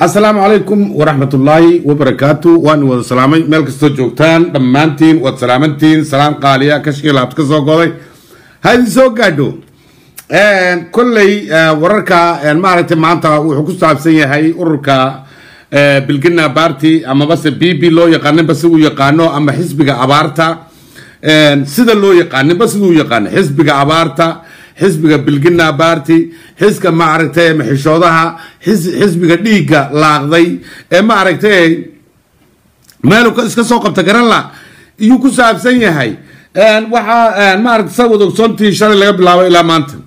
السلام عليكم ورحمة الله وبركاته وأنا والسلامي ملك استوجوكتان دمانتين والسلامتين سلام قاليا كشكيل عبتكسو قولي هاي سو قادو كلي ورركا المعركة معنتا وحكوستو عبسية هاي ورركا بالقنا بارتي أما بس بي لو يقانن بس هو يقانو أما حسبك عبارتا سيدا لو يقانن بس هو يقانن حسبك عبارتا حزبك بالقنا بارتي حزبك معركتي محشودها حزبك ديقا لاغضي معركتي مالو كسكا سوقب تقرن لا يوكو سابسين يهي وحا معركة سوودو سنتي شرر لغا بلاوة إلى مانتن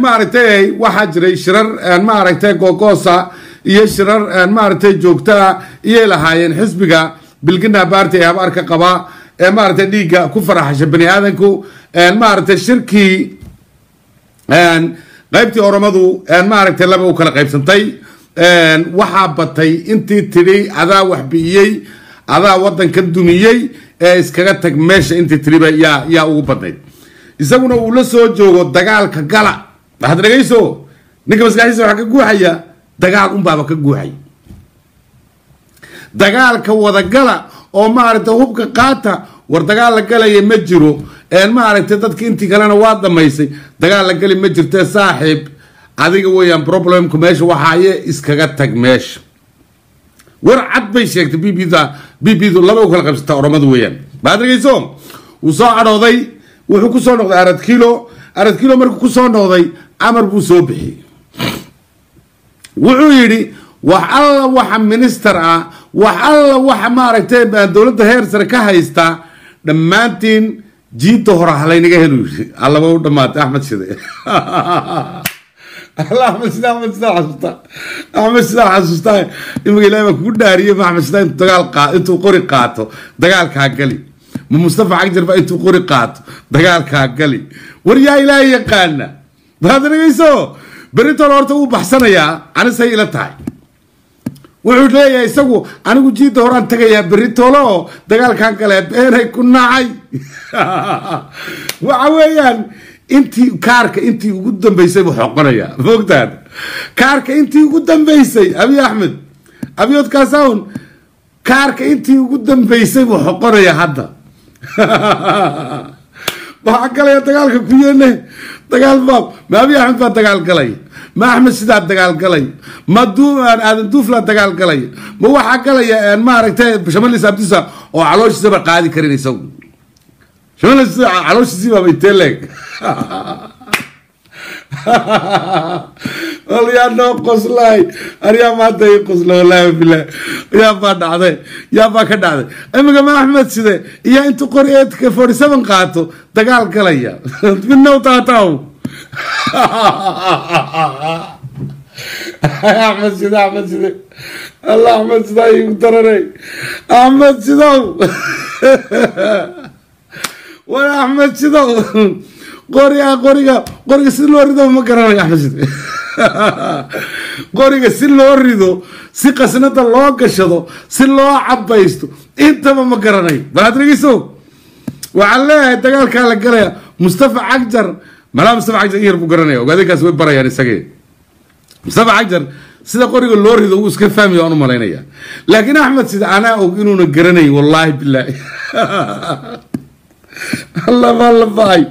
معركتي وحا جري شرر معركتي قوقوسا إيه شرر معركتي جوكتا إيه لهاين حزبك بالقنا بارتي أبارك قبا معركتي ديقا كفر حشب بني آذنكو معركة شركي قيبتي أورمدو معركة لبا وكلا قيب سنتي وحابتي انتي تري عذا وحبيي عذا وطن كدوميي اسكاغتك ماشا انتي تريبا يا اوبتني يساقونا ولسو جوغو دقال كقالا هاد رقيسو نيكا بس قاعديسو حكا قوحيا دقال بابا كقوحي دقال كوضا قالا oo maaragta hubka qaata war dagaal la galay ma jiro maaragta dadka intii kalena waa damaysay dagaal la gali ma jirto saaxiib adiga weeyaan problemku meesha waxa ay iskaga tag meesha war cad bay sheegtay bibidu laba kala qabsata oromadu weeyaan baadrigayso uu soo cadooday wuxuu ku soo noqday arad kilo markuu ku soo noqday amar buu soo bixiyay wuxuu yiri wax alla waxa minister ah wax alla waxa maaragtay dawladda heer sare ka haysta dhamaantiin jiinta hore halaynaga helo alla waa dhamaatay Axmed Shide Allah Axmed Shide xasuusta imika Ilaahay ku dhaariyay Axmed Shide intuu qori qaato dagaalka gali Mustafa Cagjar ba intuu qori qaato dagaalka gali war yaa Ilaahay yaqaana baadrigayso berito horta uu baxsanaya anisay ila tahay wuxuu leeyahay isagu anigu jiida horaan tagayaa beritoolo dagaalkan kale beenay ku nacay waxa weeyaan intii kaarka intii ugu dambeysay buu xoqonaya foogtaan kaarka intii ugu dambeysay Abi Axmed Abiyod Kaasawn kaarka intii ugu dambeysay buu xoqonaya hadda waxa kale dagaalka ku yeene dagaal baab ma Abi Axmed baa dagaal galay ما أحمد سيدات دجال قلي ما دو أنا دوفلا دجال قلي ما هو حكلا ما ركتة بشمال سبتيسا أو علوش سبب قاعد كريم يسوي شمال علوش سبب بيتلك والله يا نو قصلاي أريا ما تي قصلا والله بالله يا بعد هذا يا بعد هذا أما كمان أحمد سيدة يا أنتو قريت كفور سبب قاتو دجال قلي منو تاتاو أحمد سيدا الله أحمد سيدا يقدرني أحمد سيدا ولا أحمد سيدا قرية سلو ريدو ما كرهني أحمد سيدا قرية سلو ريدو سيقا سنة الله كشدو سلو عبايستو انت ما كرهني بلاتريسو وعلاه تقال كالا قرية مصطفى عجر ملا مصطفى عجر يربو قرنيه وقاعدين كاسوي برا يعني ساقي مصطفى عجر سيدا قريق اللوري ذو اسكر فامي وانا مالينيا لكن احمد سيدا انا اوقينو نقرني والله بالله الله والله باي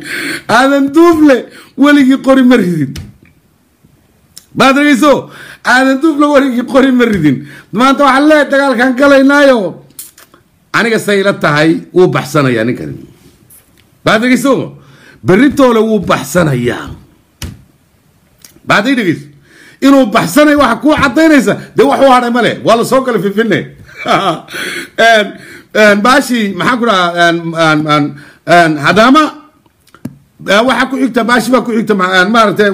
هذا ندوف له ولي قري مريدين بعد رئيسو هذا ندوف له ولي قري مريدين ما انتو حلاه تقال كان قلينايو انا قسيلتها هاي وبحسنا يعني كريم بعد رئيسو بريتو لو بحسنيا بعدين دغيس انو بحسني waxa ku cadeynaysa de wax waara male wala soo kale fifinne baashi maxaa ku hadama waxa ku xigta baashi ba ku xigta maartay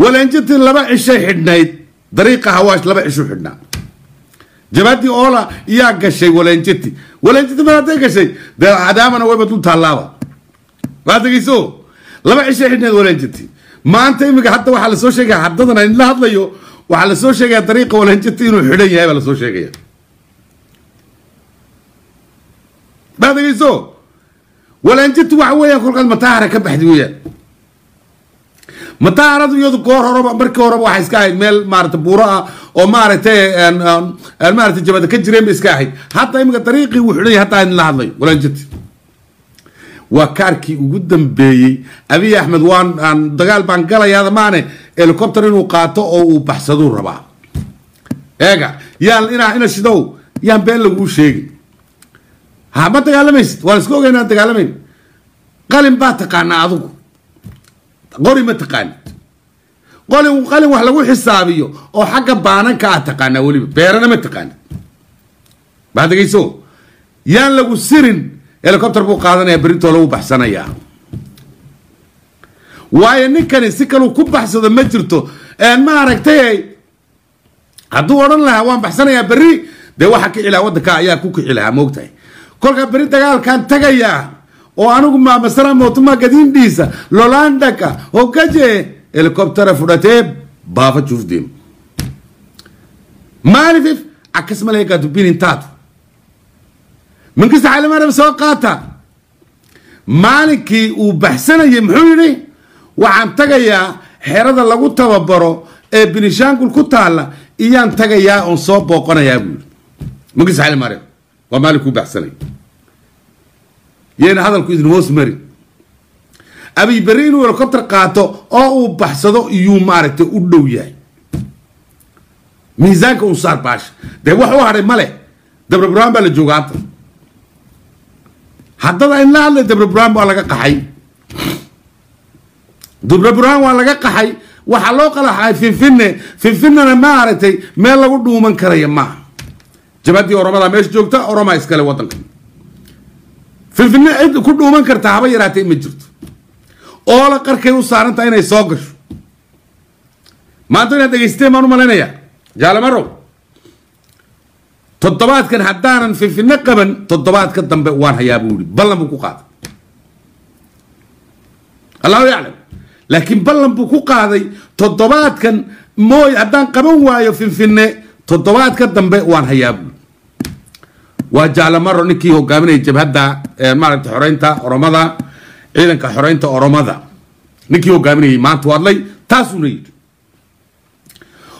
walanjiti laba cishay xidhnayd dariiqa hawaash laba cisho xidhnaa jabadi oola yaa gashay walanjiti ma haday gashay de hadamana way badu taalaaba هذا يسوع لما عيش إحنا ولا جتي ما أنت يمك حتى وحلا سوشيء حددنا إن لا هذا يو وحلا سوشيء طريقة ولا جتي إنه حدين هاي ولا سوشيء هذا يسوع ولا جتي وحوي يقول قال متاهرة كبحدوية mataaradu iyadu goor horeba markii horeba waxa iska ahayd meel maaragtay buuro ah oo maaragtay maaragtay jabada ka jireen iska ahayd hadda imika dariiqii wuxuu leeyahay hadda in la hadlay walaan jirti waa kaarkii ugu dambeeyey Abiy Ahmed waan dagaal baan galayaa maane helicopter inuu qaato oo uu baxsado rabaa eega yaan ina shidow yaan been lagu sheegay ha ma dagaalamaysid waan isku ogeynaa dagaalamayn qalin baa taqaanaa adigu qori ma taqaan qalin wax lagu xisaabiyo oo xagga baananka ah taqaanaa waliba beerana ma taqaan baadagayso yaan lagu sirin helicopter buu qaadanaya berito lagu baxsanaya waayo ninkani si kale ku baxsado ma jirto ma aragtay hadduu oran lahaa waan baxsanayaa berri dee waxa ka ilaa waddanka ayaa ku kici lahaa moogtahay kolka berri dagaalkan tagaya oo anigu ma masala mootuma gadiindhiisa lolandaka hogaje helicopter fudhatee baafa juufdeem maalifif akas maleega dubinin taatu minkista calimaram soo qaata maalinkii uu baxsanayay muxuu yidhi waxaan tagayaa xerada lagu tababaro ee Binishaangul ku taala iyaan tagayaa oo soo booqanayaa buu minkista calimaram waa maalinkuu baxsanay yeena hadalku idin hoos mari Abiy berri inuu helicopter qaato oo uu baxsado iyuu maaragtay u dhow yahay miisaanka uu saar baash dee wax u hadhay male dabra buraan baa la joogaa haddaba in la hadlay dabra buraan waa laga qaxay dabra buraan waa laga qaxay waxa loo qalaxay finfinnana maaragtay meel lagu dhuuman karaya maaha jabadii oromada meesha joogta oroma iskale waddanka finfinna cid ku dhuuman karta haba yaraatay ma jirto oo la qarkay u saaranta inay soo gasho maanta inaad dhegaysteen baan u malaynayaa jaalamarow toddobaadkan haddaanan finfinna qaban toddobaadka dambe waan hayaa buu yidhi ballan buu ku qaaday allahu yaclam laakiin ballan buu ku qaaday toddobaadkan mooy haddaan qaban waayo finfinne toddobaadka dambe waan hayaa buu waa jaalamaro ninkii hogaaminaya jabhadda maaragtay xoreynta oromada ciidanka xoreynta oromada ninkii hogaaminayay maanta hadlay taasuna yidhi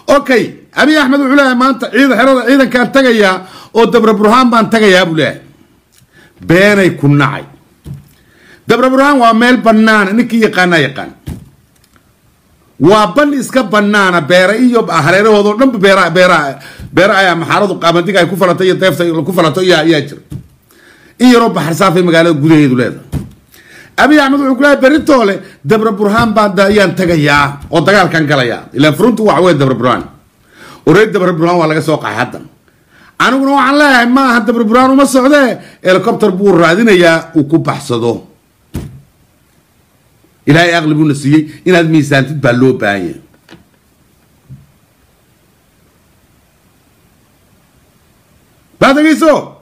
okay Abiy Ahmed wuxuu leeyahay maanta xerada ciidankaan tagayaa oo dabra burhaan baan tagayaa buu leeyahay beenay ku nacay dabra burhaan waa meel bannaan ninkii yaqaan waa ban iska bannaana beera iyo hareerahooda oo dhan beera ayaa maxaaradu qaamadiga ay ku falato iyo deefta ku falato ayaa jira in yaroo baxar saafay magaalada gudaheedu leedahay Abiy Ahmed wuxuu ku leeyahay beritoole dabra burhaan baan ayaan tagayaa oo dagaalkan galayaa ilaa furuntu waxa weeye dabra burhaan oreed dabra burhaan waa laga soo qaxay haddan aniguna waxaan leeyahay ma aha dabra burhaan uma socdee helicopter buu raadinayaa uu ku baxsado ilaahay aqli buu nasiiyey inaad miisaantid baa loo baahan yahay baadagayso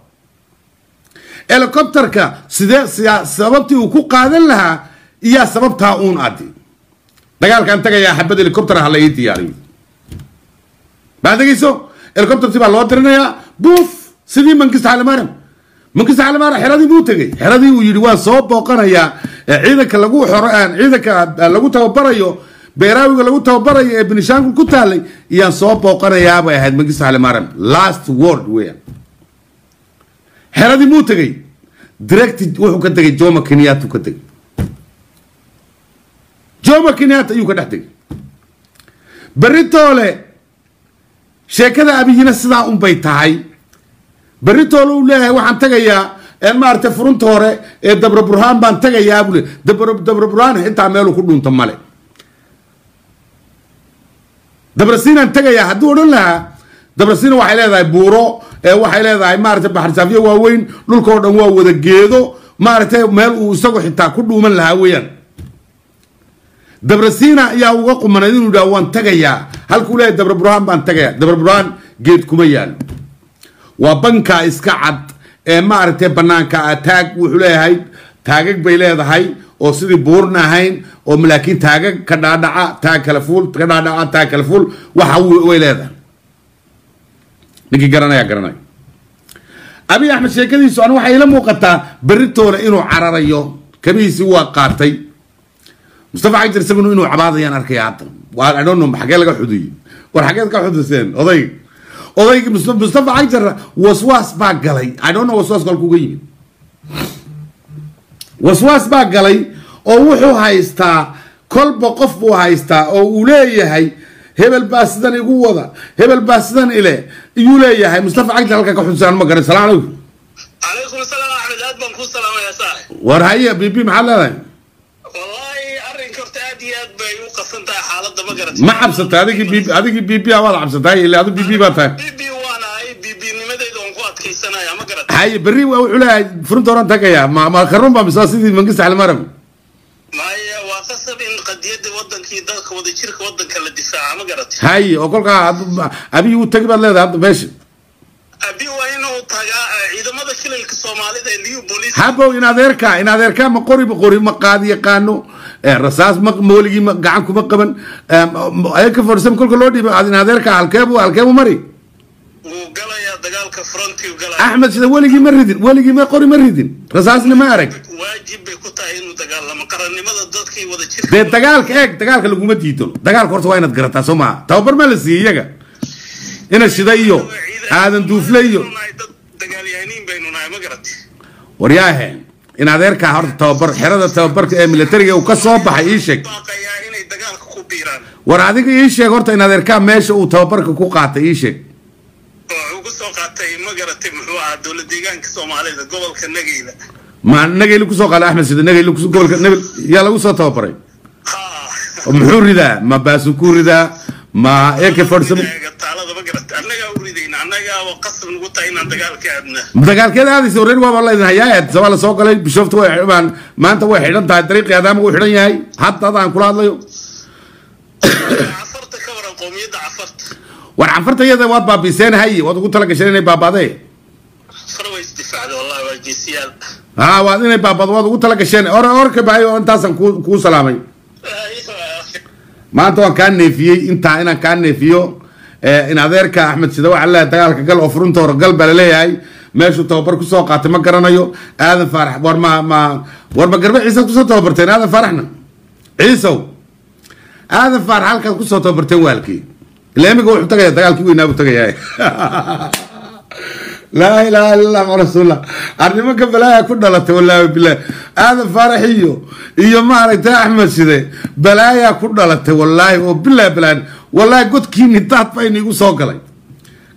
helicopterka sidee sababtii uu ku qaadan lahaa iyaa sababtaa uun addi dagaalkan tagayaa xabad helicopter ha la ii diyaariyo baadagayso helicoptertii baa loo dirinayaa buuf sidii mankista calimaram xeradii buu tegay xeradii uu yidhi waan soo booqanayaa ciidanka lagu tababarayo beeraawiga lagu tababarayo ee Binishaangul ku taalay iyaan soo booqanayaa bay ahayd mankista calimaram last word weeyaan xeradii muu tegay direct wuxuu ka tegay Jomo Kenyatta ka tegay Jomo Kenyatta ayuu ka dhex tegay beritoole sheekada Abiyina sidaa un bay tahay beritoole uu leeyahay waxaan tagayaa maaragtay furunta hore ee dabra burhaan baan tagayaa buu leeyahay dabra burhaan xitaa meel ku dhunta male dabra siinaan tagayaa hadduu odhan lahaa dabra siina waxay leedahay buuro waxay leedahay maaragtay baxar saafiyo waaweyn dhulka oo dhan waa wada geedo maaragtay meel uu isagu xitaa ku dhuuman lahaa weeyaan dabra siina ayaa uga qumanay inuu yidhaha waan tagayaa halkuu leeyahay dabra burhaan baan tagayaa dabra burhaan geed kuma yaalo waa bankaa iska cad ee maaragtay bannaanka taag wuxuu leeyahay taagag bay leedahay oo sidii buurna ahayn oo laakiin taagag ka dhaadhaca taag kala fuul ka dhaadhaca taag kala fuul waxa way leedahay ninkii garanaya Abiy Ahmed sheekadiisu waxay ila muuqataa beritoole inuu cararayo kabiisi waa qaatay mustafa cagjar isaguna inuu cabaadayaan arkaya hadda waa I don't know xagee laga xuduyo war xageed ka xuduseen odayga mustafa cagjar waswaas baa galay I don't know waswaas galku uga yimid waswaas baa galay oo wuxuu haystaa kolba qof buu haystaa oo uu leeyahay hebel baa sidan igu wada hebel baa sidan ile iyuu leeyahay mustafa cagjar halka ka xudusaan ma garan salaam عليكم السلام أحمد أدبن كل سلام يا صاحب ورهية بيبي محل هذا والله أرين كرت أدي أدبي وقصنت حالة بقرة ما حبست هذيك بيبي أول حبست هاي اللي هذا بيبي باتها بيبي وأنا هاي بيبي نمدي دون قوات كي سنة يا مقرة هاي بري ولا فرنت وران تكيا ما خرون بمساسي دي من قصة على المرم ما هي وقصب إن قد يد ودن كي دق ودي شرك ودن كلا دفاع مقرة هاي وكل أبي يتكبر له هذا باش أبي وينه تجا إذا ما دخل الكسومالي ده اللي بوليس حبوا إن هذا ما قريب ما قاضي قانو الرصاص مولي ما قعنكم مقبن أيك فرسم كل لودي إن هذا الكابو مري وقال يا دجال كفرنتي وقال أحمد شذا ولي ما قري مريدين رصاصنا ما أرك واجب بكتاه إنه دجال لما قرني ماذا ضد كي وده شرك ده دجال اللي قومت يتون دجال كورت وين تقرأ سما توبر مالسي يجا إن الشدايو هذا ندوفليو ورياه إن هذا يركع هرت توبر حرة توبر ميلتري وكسب بحيشك وراديك يشك هرت إن هذا يركع ماشي وتوبر كوقعت يشك ما نجي لك سوق على أحمد سيد نجي لك سوق قبل يلا وصل توبري محور ذا ما باسكور ذا ما إيه كفرسم دجال كذا هذه سورين والله إذا هيا سواء سوق لي بشوفت واحد ما أنت واحد أنت الطريق هذا مو واحد هاي حتى هذا كل هذا يوم عفرت كبر القومية عفرت وعفرت هي ذا واد بابي سين هاي واد قلت لك شريني بابا ذي فروي استفاع والله واجي سيال وادين بابا واد قلت لك شريني أور كباي وأنت أصلا كو سلامي ما أنت كان نفيه أنت أنا كان نفيه إن هذاك أحمد سيدوا على دجال قال أفرنت ورجال بلليه هاي ماشوا توبر كسوق قاتم ما قرنايو هذا فرح ورما قرب عيسى كسوق توبرتين هذا فرحنا عيسى هذا فرح هالك كسوق توبرتين والكي اللي هم يقول حتى دجال كي وين أبو تجاي لا إله إلا الله رسول الله أرني ما قبلها يكون دلته والله بالله هذا فرحيو يوم ما رأيت أحمد سيدي بلايا يكون دلته والله وبالله بلان والله قلت كيني تحت فين يقول سوقلي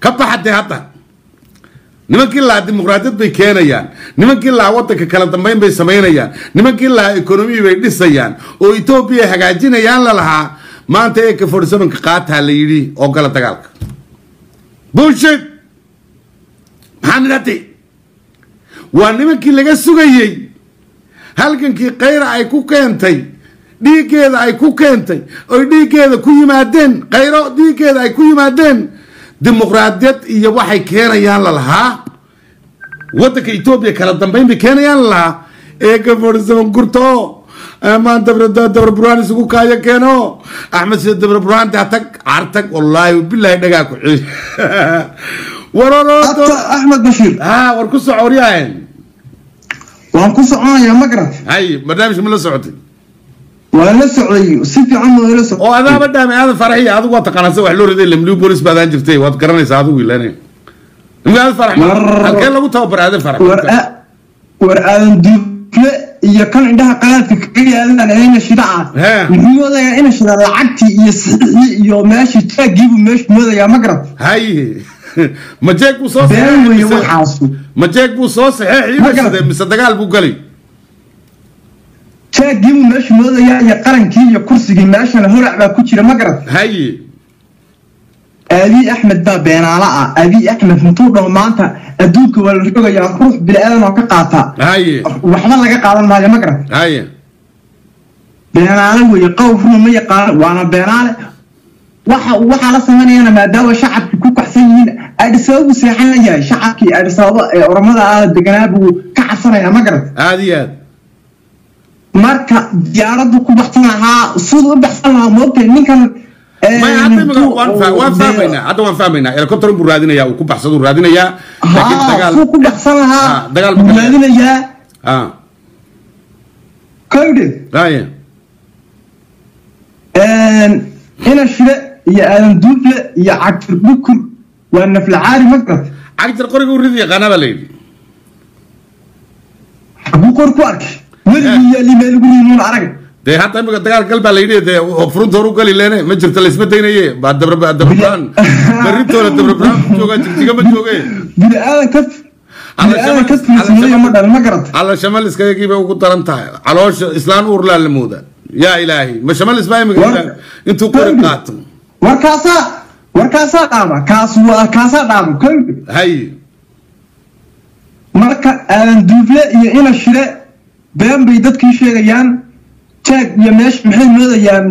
كبا حتى حتى نمكن لا ديمقراطية بيكينيان نمكن لا وطنك كلام تنبين بيسمينيان نمكن لا إيكونومي بيدسيان وإثيوبيا حاجينيان لها ما أنت إيه كفرسون كقاتها ليدي أو قال تقالك بولشيت حنرتي ونمكن لقى سوقي هل كان كي قيرة أي كوكينتي dhiiggeeda ay ku keentay oo dhiiggeeda ku yimaadeen qayro dhiiggeeda ay ku yimaadeen dimuqraadiyad iyo waxay keenayaan la lahaa waddanka Itoobiya kala dambeyn bay keenayaan la lahaa ee gafarsan gurto ama dabra buraan isugu kaaya keeno Axmed Sidi dabra buraan tag artag wallahi billahi dhagaa ku xil wararoodo Axmed Bashir war ku socoriyaan waan ku soconaya magrad hay barnaamij ma la socotay ولا سعودي سيف عمو ولا سعودي oo adaa badame aad faraxi aad uga taqaanaysa wax loo riday lamlu bolis baadaan jirtay waad garanaysaa aad wiilaan inaad farax halkeen lagu tababar aad farax war aadan dufle iyo kan indhaha qalaadka ka yaalan ayna shidaca wuxuu wadayaa in shida lacagti iyo saxii iyo meeshii taagiibu meeshii moodaya magrad hay ma jeeg buu soo saxay ma jeeg buu soo saxay mise dagaal buu galay تاجيو ماشي مودا يا قرنكي يا كرسي ماشي انا هرع با كجيره مقرد هاي ابي احمد با بينالا ابي احمد انتو دو مانتا ادوك ولا رجوغيا روح بلادن oo ka qaata هاي waxba laga qaadan maayo maqrad هاي beenaale way qowfru ma yaqaan waana beenaale waxa la sameeyana maadaama shacabku ku kaxsan yihiin ay sabab seexan yahay shacabkii ay sabab oromada deganaabu ka xasanaya maqrad aadiyaad marka diyaaradu ku baxsan lahaa soo baxsan lahaa moobtay ninkan ما يعطي وان فاهمينا هليكوبتر بو رادينيا او ku baxsado raadinaya laakiin dagaal ku baxsanaha dagaal raadinaya kowde ina shile iyo aadan duufle iyo cagtir bukur waa nafla caari ma garat cagtir qoriga u ridi yaqaana baa layidhi xaguu qor ku arkay weligii yaali meel ugu riinuun arag dee hadda imika dagaal gal baa layidhi dee furunta horu gali leene ma jirto laysma daynaye baa dabrabraan berritooda dabrabraan ku joogaa jigjiga ma jooge bini-aadan ka fiirsameeyo ma dhalin ma garat alla shamal iskayagii bay ugu daran tahay caloosha islaan uurlaa la moodaa yaa ilaahi ma shamal isbaa imika intuu qori qaato warkaasaa dhaama kaasaa dhaama hay marka aadan duufle iyo ina shire been bay dadkii sheegayaan jaag iyo meesha maxay moodayaan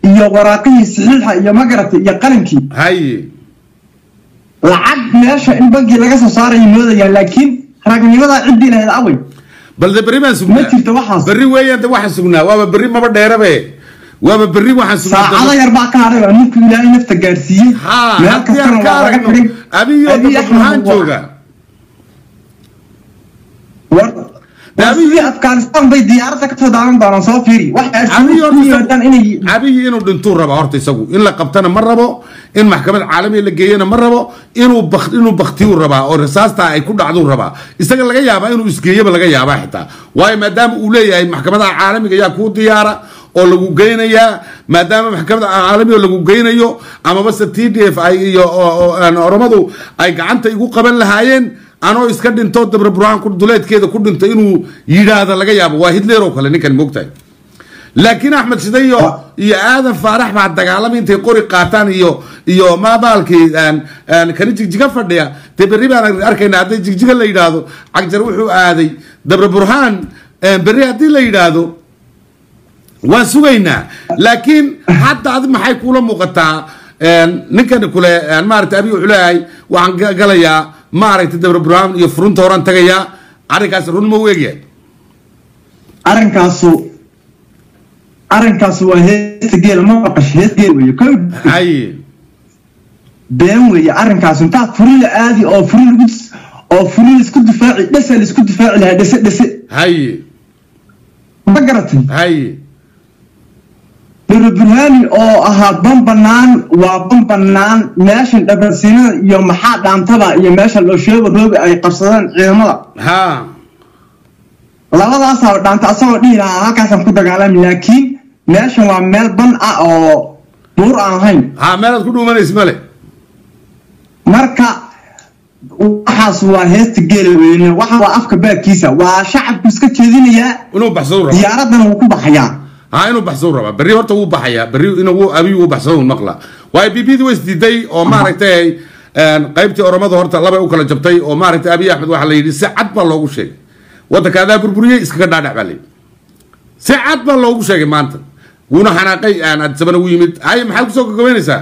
iyo waraaqihii saxiixa iyo magarata iyo qalinkii hay lacag meesha in bankii laga soo saarayo moodayaan laakiin ragnimadaa ciddii lahayd away bal de berri baan sugnaa ma jirto waxaas berri weeyaan de waxaan sugnaa waaba berri maba dheerabe waaba berri waxaan sugnaa saacado yar baa ka hadhay ninku ilaahay nafta gaarsiiyey meel kastana waa laga xidhay abiyo maxaan joogaa afghanistan bay diyaaradda kasoo daawan doonaan soo fiiri abiyi inuu dhintuu raba horta isagu in la qabtana ma rabo in maxkamad caalamiya la geeyana ma rabo inuu baktiyuu rabaa oo rasaastaa ay ku dhacduu rabaa isaga laga yaabaa inuu isgeeyaba laga yaabaa xitaa waayo maadaama uu leeyahay maxkamadaha caalamiga yaa kuu diyaara oo lagu geynayaa maadaama maxkamada caalamiga lagu geynayo amabase t d f iyo oromadu ay gacanta igu qaban lahaayeen anoo iska dhinto dabraburaan duleedkeeda ku dhinto inuu yidhaahda laga yaabo waa hitler oo kale ninkan moogtahay laakiin axmed shidayo iyo aadan faarax baa dagaalamay intay qori qaataan iyo maabaalkii kani jigjiga fadhiya dee berri baan arkaynaa hadday jigjiga la yidhaahdo cagjar wuxuu aaday dabraburhaan berri haddii la yidhaahdo waan sugaynaa laakiin hadda adi maxay kuula muuqataa ninkan kule maaragta abi wuxuu leeyahay waxaan galayaa maaragtay dabraburhaan iyo furunta horaan tagayaa arrinkaas run ma u egyahay arrinkaasu waa heesta geela ma maqash hees geel weeye hay been weeye arrinkaasu intaa furin la aadi oo furin isku difaaci dhese la isku difaaci lahaa dhese hay ma garatay hay dabraburhaani oo ahaa ban banaan waa ban banaan meeshan dhabarsiinada iyo maxaa dhaantaba iyo meesha loosheeba rooga ay qabsadeen ciidamada ha labadaasaa dhaanta asagoo dhihi lahaa halkaasaan ku dagaalami laakiin meeshan waa meel ban ah oo buur aan ahayn ha meelaad ku dhuumanaysa male marka waxaas waa heesta geela weyne waxa waa afka baagkiisa waa shacabku iska jeedinayaa inuu baxsado rabo diyaaraddana wuu ku baxayaa ها إنه بحثوا ربا بري هرتا هو بحيا بري إنه هو أبي هو بحثوا المقلة واي بي بي دويس دي أو ما رتاي قيبتي أورمض هرتا الله بيوكل جبتي أو ما رتاي أبي أحمد واحد ليدي ساعات بالله وشيء وده كذا بربرية إسكت دانا عليه ساعات بالله وشيء ما أنت ونا حناقي أنا أتسبنا ويمد هاي محل كسوق كمان سا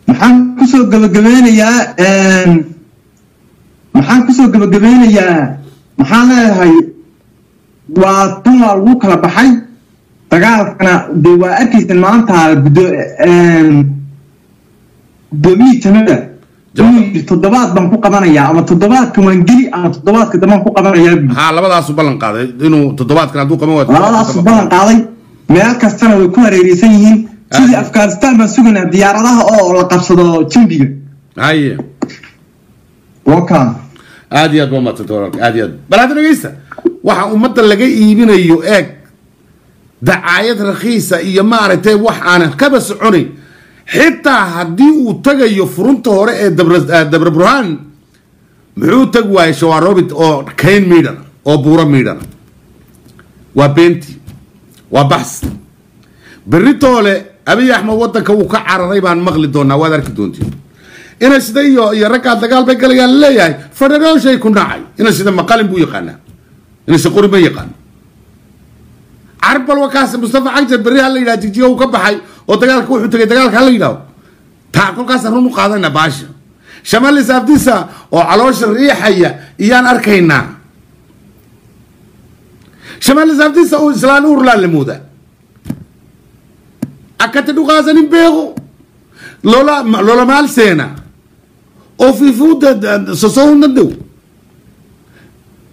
محل كسوق كمان يا محل كسوق كمان يا محل هاي وطلع الوكالة بحي dagaalkana dee waa arkaysan maanta gudoomiyi tanada toddobaad baan ku qabanayaa ama toddobaadka waan geli ama toddobaadka dambaan ku qabanayaa ha labadaasu ballan qaaday inuu toddobaadkan hadduu qaban waayo labadaasu ballan qaaday meel kastana way ku hareereysan yihiin sidii afghanistan baan sugaynaa diyaaradaha oo la qabsado jambiga haye waka aad iyo aad baa maadsantahay aad iyo aad bal hadda dhegeysta waxa ummadda laga iibinayo eeg دعايات رخيصة إيا مارتي وحانا كبس عني حتى هدي وتجي فرنته هراء دبربرهان محو تجوا شواربت أو كين ميدان أو بورا ميدان وبنتي وبحث بريتولي أبي أحمد وطنك وكعر ريبان مغلي دونا وذاك دونتي إن سيدي يا ركع دجال بقول يا لا يا فرنا شيء كنا عاي إن سيدي مقالم بو يقنا إن سقوري ما يقنا عرب الوكاس مصطفى عجل بريها اللي لا تجيه وكبحي ودجال كوح دجال هلا يلاو تاكل كاس رنو قادنا باشا شمال سافديسا وعلوش الريحة إيان أركينا شمال سافديسا وإسلام أورلا لمودا أكتدو غازنين بيغو لولا مال سينا أو في فود سوسون ندو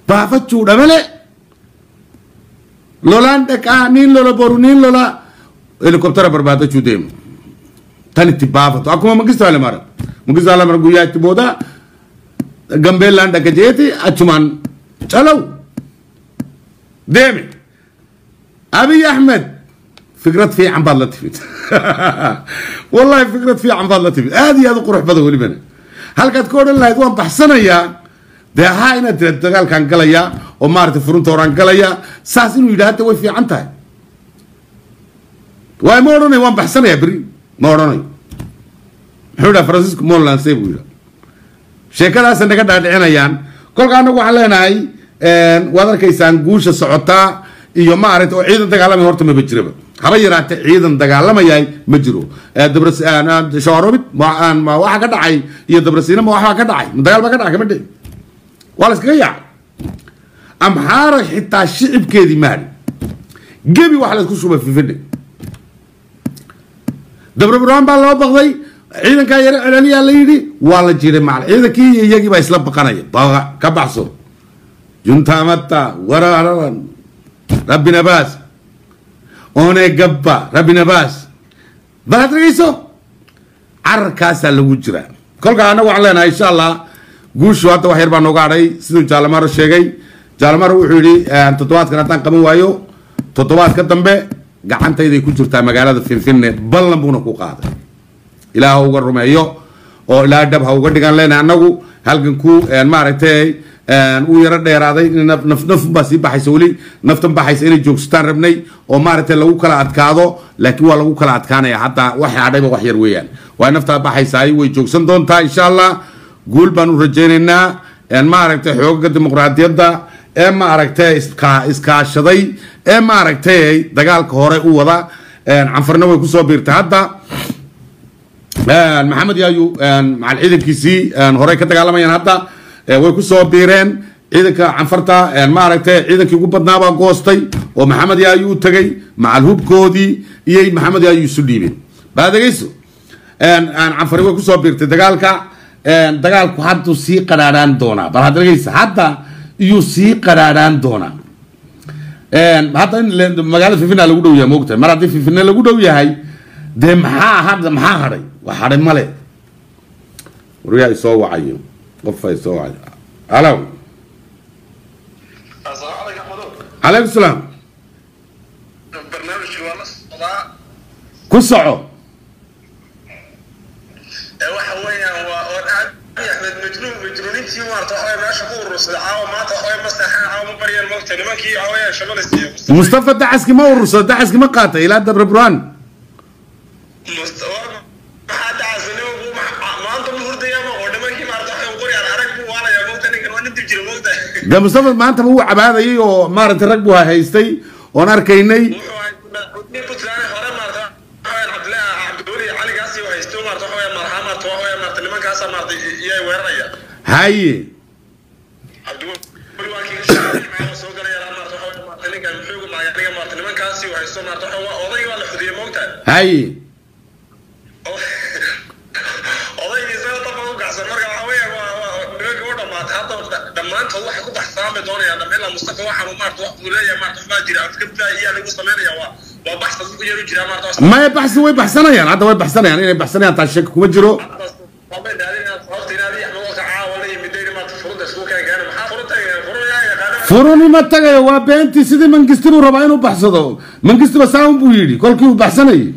بافتشو دملي لولان دكانين لولا بورونين لولا helicoptera barbaada judeem tani tibaafato akuma magisto ale mara magisto ale mara guyaa tibooda gambeelaan dhagajeeti achumaan chalow deemi abiy axmed fikrad fiican baad la timid wallahi fikrad fiican baad la timid aad iyo aad u qurux badan welibana halkaad ka odhan lahayd waan baxsanayaa dee haa inaad tiraad dagaalkaan galayaa oo maaragtay furunta horaan galayaa saas inuu yidhaahda way fiican tahay waay ma odhanayo waan baxsanayaa beri ma odhanayo muxuu yidhaha francisco molanse buu yidhaha sheekadaasa naga dhaadhicinayaan kolka annagu waxaan leenahay waad arkaysaan guusha socotaa iyo maaragtay oo ciidan dagaalamaya horta maba jiraba haba yaraatee ciidan dagaalamayay ma jiro shawarobid waxa ka dhacay iyo dabrasiina ma waxbaa ka dhacay ma dagaal baa ka dhacay kama dhici waa la iskaga yaacay amxaara xitaa shicibkeedii maadhi gebi waxa la isku shubay fifidhe dabrabraan baa loo baqday ciidankaa yaro celaliyaa la yidhi waa la jiray macal ciidankii iyo iyagii baa isla baqanaya baqa ka baxso juntamata warararan rabbi nabaas one gabba rabbi nabaas balaad dhegeyso cararkaasaa lagu jiraa kolkaa annagu waxaan leenahay insha allah guushu hadda wax yar baa nooga hadhay siduu jaalamaro sheegay jaalamaro wuxuu yidhi toddobaadkan haddaan qaban waayo toddobaadka dambe gacantayday ku jirtaa magaalada finfinne ballan buuna ku qaaday ilaah ha uga rumeeyo oo ilaa dhab ha uga dhigan leenahay annagu halkan ku maaragtay uu yaro dheeraaday naf baa sii baxaysa weli naftan baxaysa inay joogsataan rabnay oo maaragtay lagu kala adkaado laakiin waa lagu kala adkaanaya hadda waxa hadhayba wax yar weeyaan waa naftaa baxaysaay way joogsan doontaa insha allah guul baan u rajaynaynaa maaragtay xoogaga dimuqraadiyadda ee maaragtay iskaashaday ee maaragtay dagaalka hore u wada canfarna way kusoo biirtay hadda maxamed yaayu macal ciidankiisii horey ka dagaalamayaan hadda way kusoo biireen ciidanka canfarta maaragtay ciidankii ugu badnaabaa goostay oo maxamed yaayu u tagay macal hubkoodii iyay maxamed yaayu isu dhiibeen baa dhegeyso canfari way kusoo biirtay dagaalka dagaalku hadduu sii qadhaadhaan doonaa bal hadda dhegeysa hadda iyuu sii qadhaadhaan doonaa hadda in magaalada fifina lagu dhow yahay moogtahay mar haddii fifine lagu dhow yahay dee maxaa hadhay wax hadhay male waryaa isoo wacayo qof ay soo wacayo alo calaykum salaam ku soco waxa weeyaan waa oo aad axmed majnuunintii maarta oo meesha ku urursaday caawa maanta oo maslaxa caawa bariyeen moogta nimankii caawa shabalaysiyo mustafa dacaski ma urursado dacaski ma qaatay ilaa dabra buraan mustafa maxaa dacasnimo maanta ma hurdayama oo nimankii maarta oo qori arag buu waalaya moogta ninkan waa nidib jira moogta da mustafa maanta wuu cabaadayay oo maaragtay rag buu haystay oon arkaynay haye haye maya baxsi way baxsanayaan hadda way baxsanayaan inay baxsanayaan taa shaki kuma jiro furuni ma tagayo waa beentii sidii mangisti buu rabaa inuu baxsado mangistiba saaun buu yidhi kolkii uu baxsanayay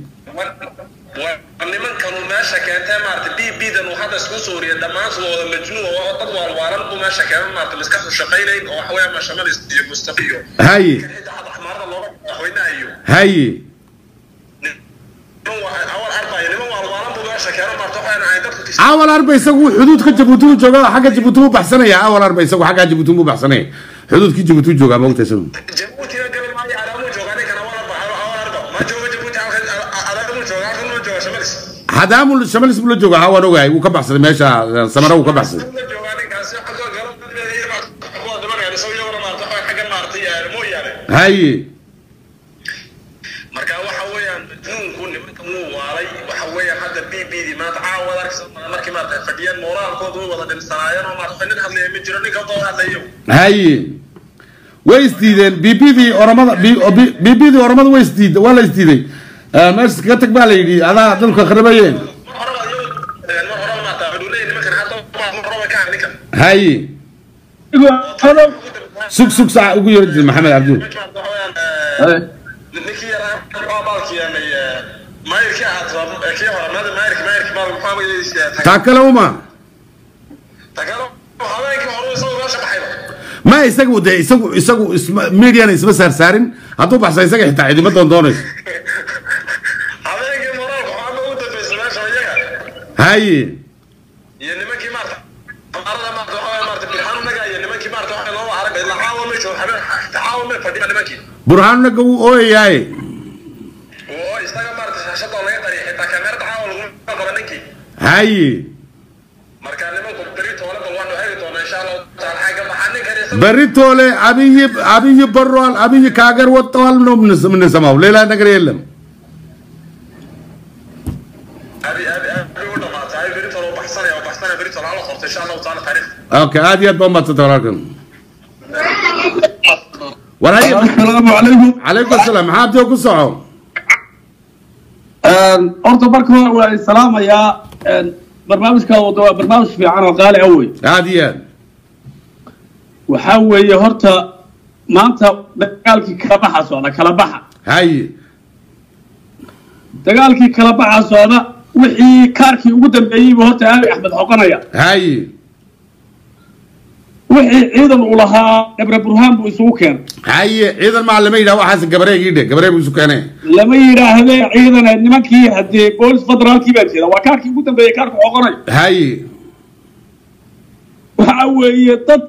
nimankanu meesha keentee maarata bbdan uu hadda isku suuriya dhammaantood wada majnuun oo dad waalwaalan buu meesha keena maarata maskaxdu shaqaynayn oo waxa weeya mashamal iyo mustaqiyo haye axmaarada looga madaxweynahayo haye awal arba isagu xuduudka jabuuti uu jooga xagga jabuuti uu baxsanaya awal arba isagu xagga jabuuti uu baxsanaya xuduudkii jabuuti uu jooga ma ogtahay isagu hadaamul shamalis buu la jooga hawaan ogahay wuu ka baxsaday meesha samara wuu ka baxsaday haye marka waxa weeyaan nuunku nimanka wuu waalay waxa weeyaan hadda bbd maanta caawada markii maarta fadhiyaan moraalkooda way wada dhimsanaayeen oo maarta nin hadlaya ma jiro ninka doo hadlayo haye way isdiideen bbd oromada way isdiiday waa la isdiiday ماشي كتك بالي هذا دلك خربين هاي سوق ساعة أقول يرد محمد عبدو تاكلوا ما ما يسقوا ده يسقوا ميديان اسمه سارسارين هاتوا بحث يسقى حتى عيد ما دونش هاي برهان نقو اوي هاي هاي بريتولي أبي برول أبي كاغر وطوال من سماو ليلا نقر يلم اوكي هذه البومبا تتراكم السلام عليكم. عليكم السلام حابتي وكسعوا أرتو بركو السلام يا برنامج كاو برنامج في عنا غالي أوي هذه وحاول يهرتا ما أنت دقالك كلبحة صونا كلبحة هاي دقالك كلبحة صونا وحي كاركي وقدم بيجيب هرتا أبي أحمد حقنايا هاي وحي عيدا ولها إبراهيم برهان بوسوكن هاي عيدا المعلمين ده واحد قبري جيده قبري بوسوكنه لما يرى هذا عيدا نمكي هدي بولس فدرالكي بكذا وكاركي وقدم بيجيب كاركي حقنايا هاي وحاول يطب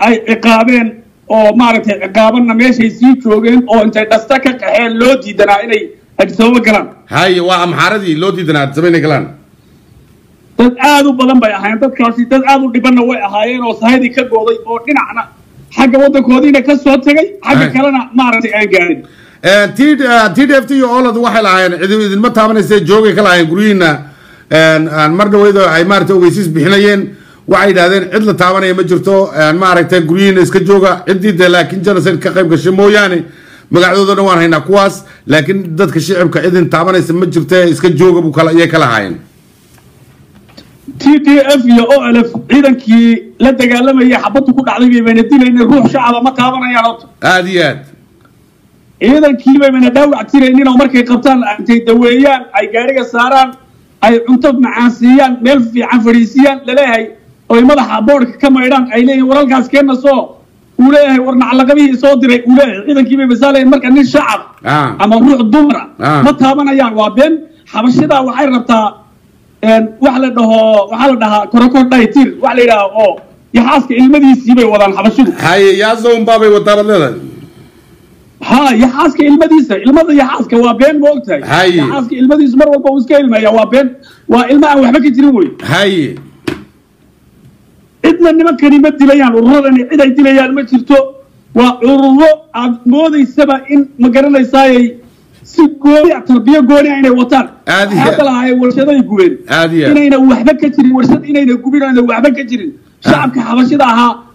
أي عقابين أو معركة عقابنا ماشي سيجوجين أو أنت تستكك حيل لودي دنا إني أجسوا كلام هاي وام حردي لودي دنا زميني كلام تدعوا بدن بيا هاي تدكاسي تدعوا دبنا ويا هاي أو صهيدي كجودي أو دنا حاجة وده كودينا كسوات تجي حاجة كلنا معركة عقارين TDFT أولاد واحد عين إذا ما تعمل جوجي كلا عين قرينا المرة وإذا أي مرة ويسيس بحناين وعيد هذين عدل تعبانة مجرتو ما عرفت جرين إسك جوجا عديد لكن جنا سن كقيم كشمو يعني مقعدوا دنوان هنا كواس لكن ضد كشعب كإذن تعبانة اسم مجرته إسك جوجا بكلا يكلا عين TDF يا ألف إذا كي لا تقال لما يحبطوا كل عظيم بين الدين إن الروح شعب ما تعبانة يا رب هذيات إذا كي بين الدولة كثير إننا ومركي قبطان أنت دويان أي جارجة ساران أي عنتب معاسيان ملف في عفريسيان للاهي oo madaxa boorka ka maydhan ay leeyihiin waralkaas keenna soo uu leeyahay warna calaqabihi soo diray uu leeyahay ciidankii bay masaaleen marka nin shacab ama ruux dumar ma taabanayaan waa been xabashada waxay rabtaa wax la dhahaa korokor dhaytir wax la yiraahdo oo yaxaaska ilmadiisii bay wadaan xabashidu hay yaasoon baabay wadaarada ha yaxaaska ilmadiisa ilmada yaxaaska waa been ma ogtahay yaxaaska ilmadiisa mar walba uu iska ilmaya waa been waa ilma aan waxba ka jirin way hay إذا نما كلمة دليان ورهرني إذا دليان ما شرتو وعروض عمودي السبع إن مقرنا يساي سجوني تربية جوني عين وطن هذا لا هاي ورشة يقولين إن هنا وحبك كتير ورشة إن هنا يقولين هنا وحبك كتير شعب كحبشة ده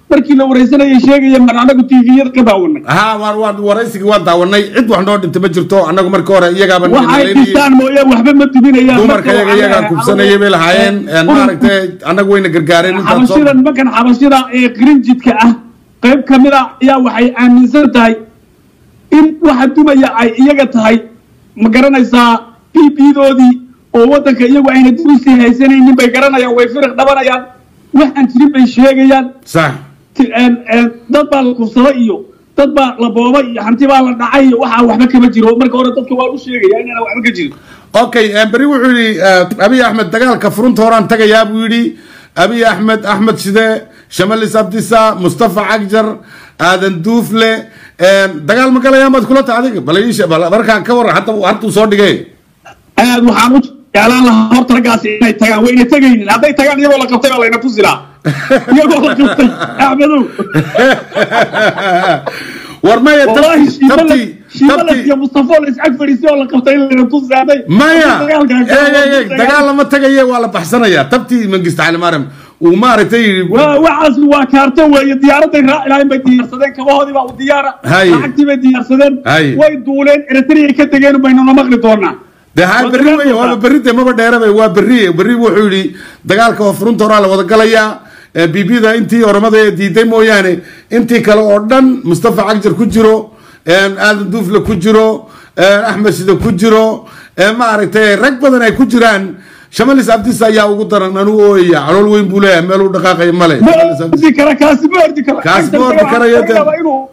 markii la wareysanayo sheegaya mar anagu TV-yada ka daawanay wareysiga waa daawanay cid wax noo dhintay ma jirto anagu markii hore iyaga baan waxay kistaan mooyee waxba ma tibinayaan dumarka iyaga kubsanayay bay lahaayeen maaragtay anagu wayna gargaareen intaan soo xabashida nimankan xabashida ee qrinjidka ah qayb kamid ah ayaa waxay aaminsan tahay in waxa dumaya ay iyaga tahay ma garanaysaa PB-doodii oo wadanka iyagu ayna dib u sii haysanaynin bay garanayaan way firq dhabanayaan waxaan jirin bay sheegayaan sax dad baa la kufsaday iyo dad baa la boobay iyo hanti baa la dhacay iyo waxa waxba kama jiro marka hore dadka waa u sheegaya inaan waxba ka jirin okay bari wuxuu yiri Abiy Ahmed dagaalka furunta horaan tagayaa buu yiri Abiy Ahmed Shide Shamal Sabtisa Mustafa Agjar Aadan Duufle dagaal ma kala yaamad kula taadiga balaysha barkaan ka war hadda soo dhigay aad waxaan u jeclaan lahaa horta ragaas inay tagaan way inay tagaynin hadday tagaan iyagoo la qabtay baa layna tusilaa iyagoo la qabtay axmedow warmaya tabti ya Mustafa la iscag fadhiisay oo la qabtay layna tusilaaday maya dagaal lama tagaye waa la baxsanaya tabti mangista cali maram ومارتي وعاص وكارته وديارة الرائعة بديار صدق كواهدي بقى وديارة عكتي بديار صدق ويدولين إرتري كتجين بيننا مغرب دورنا ده هاي بري هو بري ده ما بديره هو بري وحولي دجالك وفرنت ورا لو دجاليا بيبي ده أنتي ورمضة دي دمو يعني أنتي كلا أردن مصطفى عجر كجرو آدم دوف لكجرو أحمد سيد كجرو مارتي ركبنا كجران شمال سابتي سايا وقدر نانو يا علول وين بوله ملو دقائق ماله ذكر كاسبور ذكر يده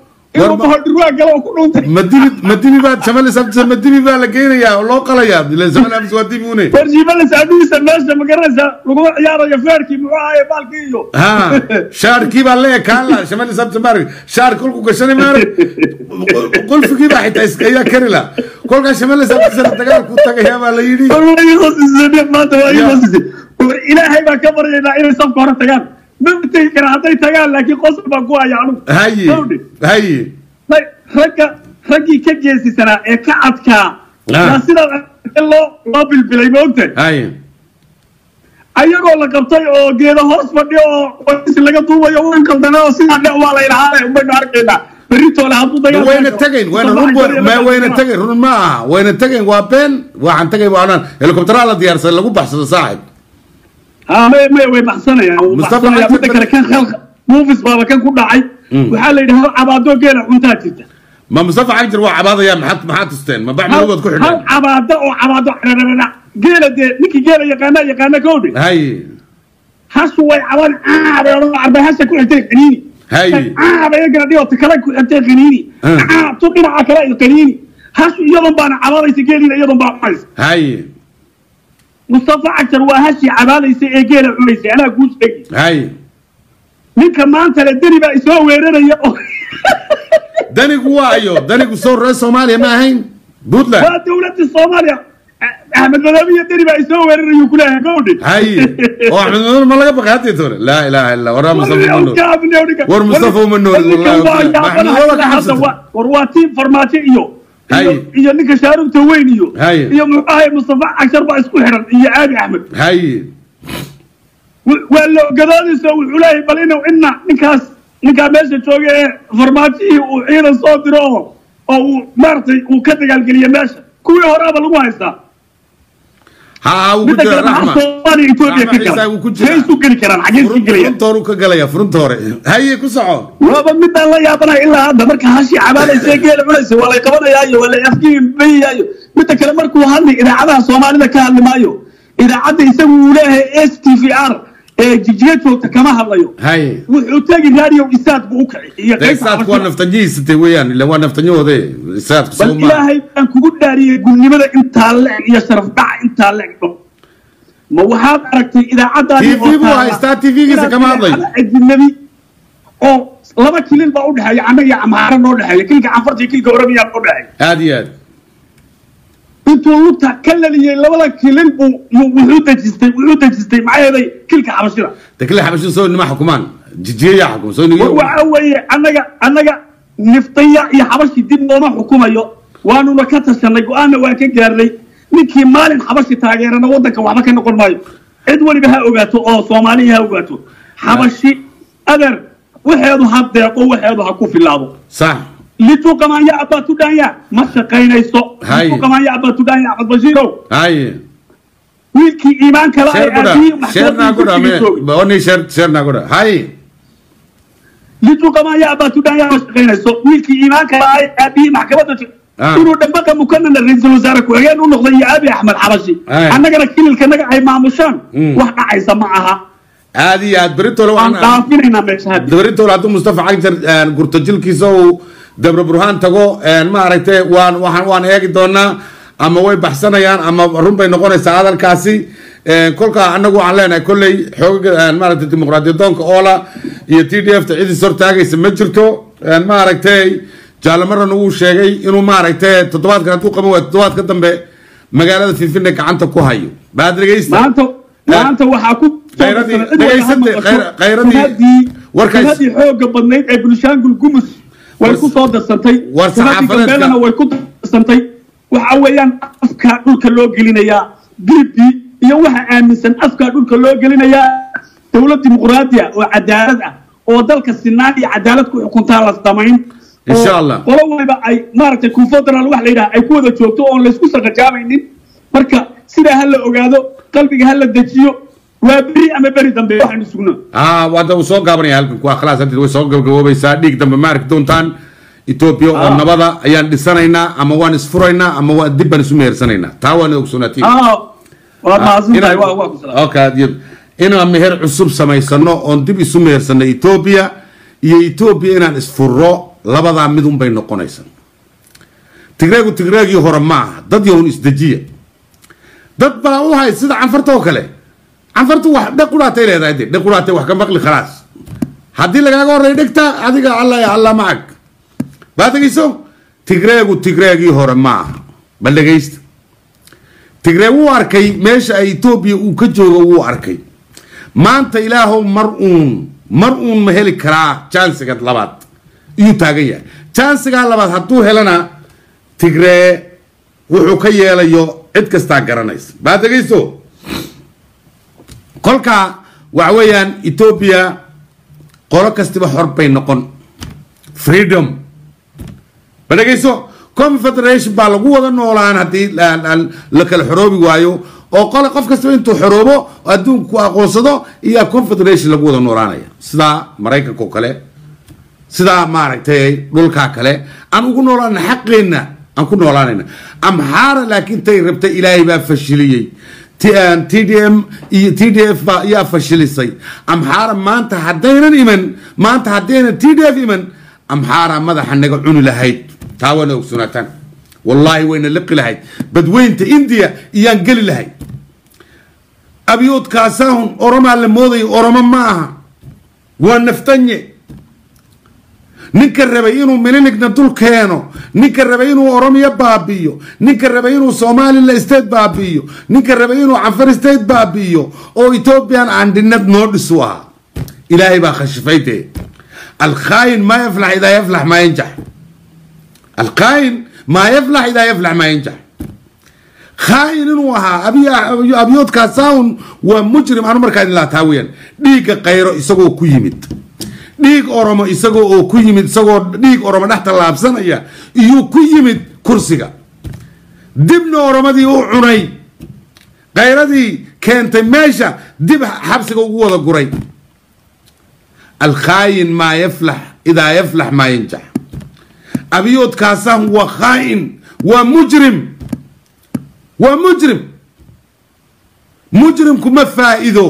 مديني بعد شمال سابتي مديني بعد لقينا يا الله قلا يا دل زمان أبز ودي موني فرجي بلس عدوس الناس مقرزة رجوع يا رجال فاركي معاي بالكيو ها شار كيف عليه كلا شمال سابتي مارك شار كل كشني مارك كل فكرة حتى إسكايا كرلا كل شمال سابتي سرتقال كوتا كيا باليدي إلهي ما كبر إلى صف كورة تجان ممتى كرهتي تجان لكن قصر بقوا يعني هاي رجع كجيسي سنة كعدك ناسينا الله بالبليمونته هاي أيقول لك أبطي أو جيدا هوس فدي أو ويس لقى طوبة يوم كلنا وسنا نعوى إلى ومن عرقنا بريتو لهذا تجان وين التجين وين رون ما وين التجين رون ما وين التجين وابن وعن تجين وعنا الهليكوبتر على ديار سلقوا بحث صاحب ما بحثنا يعني مصطفى عجر كان خلق موفيس بابا كان كله عاي وحال يده عبادو قال عنتاجته ما مصطفى عجر وعبادو يا محط استين ما بعمل وقت كل حاجة عبادو قال ده نيكي قال يقانا كودي هاي حسوا عوان عربي هسه كل حتى قنيني هاي بيقرا دي وتكلك حتى قنيني تقنا عكلا القنيني حسوا يضم بان عبادو يسجلين يضم بان هاي مصطفى عجر وهاشي عبالي سيجيل عميسي أنا أقول شيء هاي من كمان تلدني بقى يسوي ويرنا يا دني قوايو دني قصور رئيس صوماليا ما هين بودلا دولة الصوماليا أحمد مدامية دني بقى يسوي ويرنا يقولها قولي هاي هو أحمد مدامية ما لقى بقى هاتي تقول لا إله إلا ورا مصطفى منور ور مصطفى منور والله ورواتين فرماتي إيو هاي iyo ninka shaarubta weyn iyo iyo muxuu Mustafa Cashar ba isku xiran iyo Abi Ahmed هاي wala gadaadiisa wuxuu leeyahay bal inna ninka meesha joogay farmaatii uu ciidan soo diro oo martay uu ka dagaalgaliyo meesha kuwii horaba lagu haystaa ها وكنت رحمة فرنتورو كجليا فرنتوري هاي كسعة وهذا مثل الله يعطينا إلا هذا مركز هاشي عبالة سيكيل عرس ولا يقبض يايو ولا يفكين بي يايو مثل كلام مركو هذي إذا عدا صومالي كان مايو إذا عدا يسوي لها STVR جيجيتو كما هلايو هاي وتلاقي راديو إسات بوكعي إسات كون نفتنجيس تويان اللي هو نفتنجو ذي إسات كسوما بل إلهي أن كقول داري يقول لماذا أنت هلا يشرف دع أنت هلا ما هو هذا أركتي إذا عدا تي في بوا إستات تي في كذا كمان ضي النبي أو لما كلين بقول هاي عمي عمارة نقول هاي كل عفرتي كل قربي نقول هاي هذه انتوا لقطة كلا لي لولا كلين وحودة جستي معايا ذي كل كحبشنا تكل حبشنا سوي ما حكمان جي حكم سوي وعوي أنا نفطية يا حبشي دين ما حكومة يو وأنا نكتش أنا وأنا وأكجري نكى مال حبشي تاجر أنا ودك وعما كنا نقول ماي إدولي بها أوجاتو أو صوماليها أوجاتو حبشي أدر وحيد حد يقوى وحيد حكوا في اللعبة صح لتو كمان يا أبا تدايا ما شقينا يسوع لتو كمان يا أبا تدايا عبد بشيرو هاي ويكي إيمان كلا شير ناقودا بوني شير ناقودا هاي لتو كمان يا أبا تدايا ما شقينا يسوع ويكي إيمان كلا أبي محكمة إنه دمبك مكنا الرئيس الوزراء كويان ونقضي يا أبي أحمد حبشي أنا قلت كل الكلام أي معمشان وإحنا عايزة معها هذه بريتو لو أنا بريتو لو مصطفى عجر قرط جل كيسو دبر برهان تجو ما عرفته وان هيك دونا أما وين بحثنا أما رون بين نقول السعادة الكاسي كل أنا جو علينا كل حقوق ما عرفت الديمقراطية دونك أولا يتيدي تعيد صور تاجي سمجرتو ما عرفته جال مرة نقول شيء إنه ما عرفته تطوات كانت توقع تطوات كتم بمجالات في فينك عن تكوهايو بعد رجيس ما أنت وحكوا غيردي وركز هذه حقوق بنيت ابن شانقل قمص ويكون صادر سنتي ورصحافة ويكون سنتي وحويان أفكار دولك اللو قلنا يا قلبي يوحى آمنسان أفكار دولك اللو قلنا يا دولة ديمقراطية وعدالة ودلك السنادي عدالة كحكمتها للضمين إن شاء الله ولو يبقى أي مارك الكونفدرال واحد ليها أي كودة شوكتو أو لسكوس الرجامين مركا سيدا هلا أوجادو قلبي هلا دجيو وبري أما بري دم بيوحنا سكنا وهذا وصل قبرني هلك وخلاص أنت وصل قبل بيساعدك دم مارك دونتان إثيوبيا والنبضة أيان دسانينا أما وان سفرينا أما وان دبنا سمير سنينا تاوان أقصوناتي وما أظن أوكي إنه مهر عصب سماي سنة أن دبي سمير سنة إثيوبيا إثيوبيا إن إسفرّا لبضع مدن بين قنيسان تقرأي هرماء ضد يوم إسدجية ضد باوها يصير عنفرته كله عنفرته واحد دقولات إلى ذا دقولات واحد كم بقول خلاص هذي اللي قاعد أقول ريدكتا هذي قال الله يا الله معك بعد كيسو تقرأي هرماء بلغيست تقرأي واركي مش إثيوبيا وكجوا واركي ما أنت إله مرؤون مهلك كرا chance قد لبات يتاجية chance قال لبات هتو هلنا تقرأ وحكي ليو إتكستاجرانيس بعد كيسو كل كا وعويان إثيوبيا قرق استباح حربين نقون freedom بعد كيسو confederation بالقوة النولان هتي لك الحروب وايو أو قال قف كستبين انتو حروبه أدون قوصده إيا confederation لقوة النولانية سدا مريكا كوكالي سدا ماركتي دولكا كالي أن أكون نولان حقنا أنكون نولانينا أم حار لكن تي ربط إلهي با فشليي تي دي اف با يا فشليسي أم حار ما أنت حدينا إيمن ما أنت حدينا تي دي اف إيمن أم حار ماذا حنقع عوني لهيد تاوانا وكسوناتان والله وين اللقي لهيد بدوين إنديا إيان قلي لهيد أبيوت كاساهم أورما الموضي أورما معها ونفتني نكر ربينو منينك ندول كيانو نكر ربينو أورميا بابيو نكر ربينو صومالي الاستيت بابيو نكر ربينو عنفر استيت بابيو أو إثيوبيان عند الند نورد سواها إلهي باخشفيته الخاين ما يفلح إذا يفلح ما ينجح الخاين ما يفلح إذا يفلح ما ينجح خاين وها أبيوت كاساون ومجرم أنا مركز لا تاوين ديك قيرو يسقو كيمت ديك أورما يسقو أو كيمت يسقو ديك أورما نحت اللابسنا يو كيمت كرسيكا دبن أورما دي أو عني غير دي كانت ماشى دب حبسك وقوة قري الخاين ما يفلح إذا يفلح ما ينجح أبيوت كاسان هو خاين ومجرم مجرم كما فائده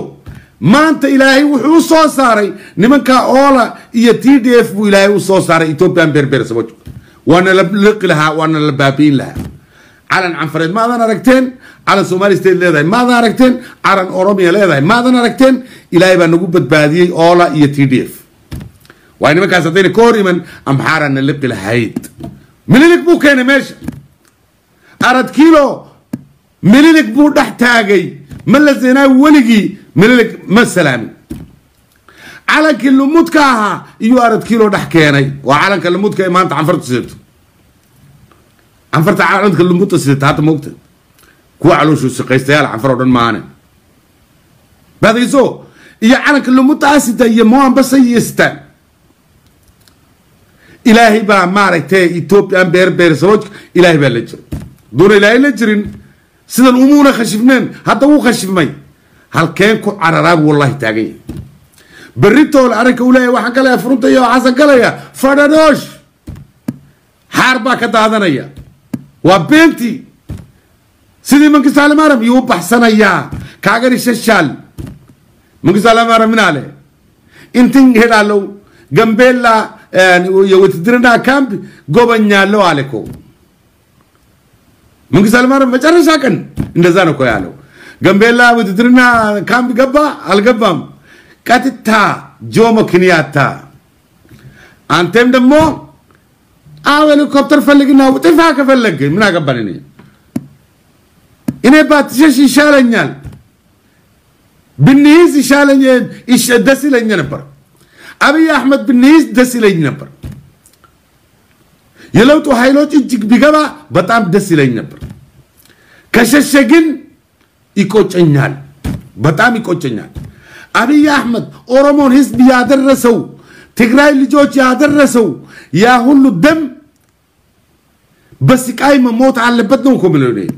ما أنت إلهي وحو صاري نمنكا أولا إيا تي دي اف وإلهي وصو صاري إثيوبيان بربر سبوج وانا لق لها وانا لبابين لها على عنفرد ماذا نركتين على سومالي ستيت ليداي ماذا نركتين على أوروميا ليداي ماذا نركتين إلهي بانقوبة باديي أولا إيا تي دي اف وإنما كاساتين كوري من أمحارا نلق لهايد مليلك بو كان ماشي أرد كيلو مليلك بو دحتاقي ملا زينا ولقي مليلك ما السلامي على كل مدكاها يو أرد كيلو دحكيني وعلى كل مدكا ما أنت عنفرت سيرته عنفرت عند كل مدة سيرته هذا موقت كو علو شو سقيستيال عنفرودن معانا بعد يسو يا على كل مدة أسيتا يا موان بس يستان إلهي با ماركتي إثيوبيان بير سوج إلهي با لجر دون إلهي لجرين سيدا الأمور خشفنين حتى هو خشف مي هل كان كو عرراق والله تاقي بريتو العرق أولاي وحن قال يا فرونتا يا حسن قال يا فردوش حاربا كتاذنا يا وبنتي سيدي منك سالم عرب يوب حسنا يا كاغري ششال منك سالم عرب من عليه انتين هدالو جنبيلا وتدرنا كامب غوبنيا لو عليكم ممكن سلمان مجرشا كان اندزانو كو يالو غامبيلا وتدرنا كامب غبا الغبام كاتتا جومو كنياتا انتم دمو هليكوبتر فلقنا وتفاك فلق من غبانني اني باتشي شالنيال بالنيز شالنيال ايش دسلني نبر أبي أحمد بالنيس دسيلين نبر يلو تو هايلوت إنتك بيجابا بتام دسيلين نبر كششجن يكوتش إنيال بتام يكوتش إنيال أبي أحمد أورمون حزب يا درسوا تقرأي لجوج يا درسوا يا هل الدم بس قايمة موت على بدنكم مليونين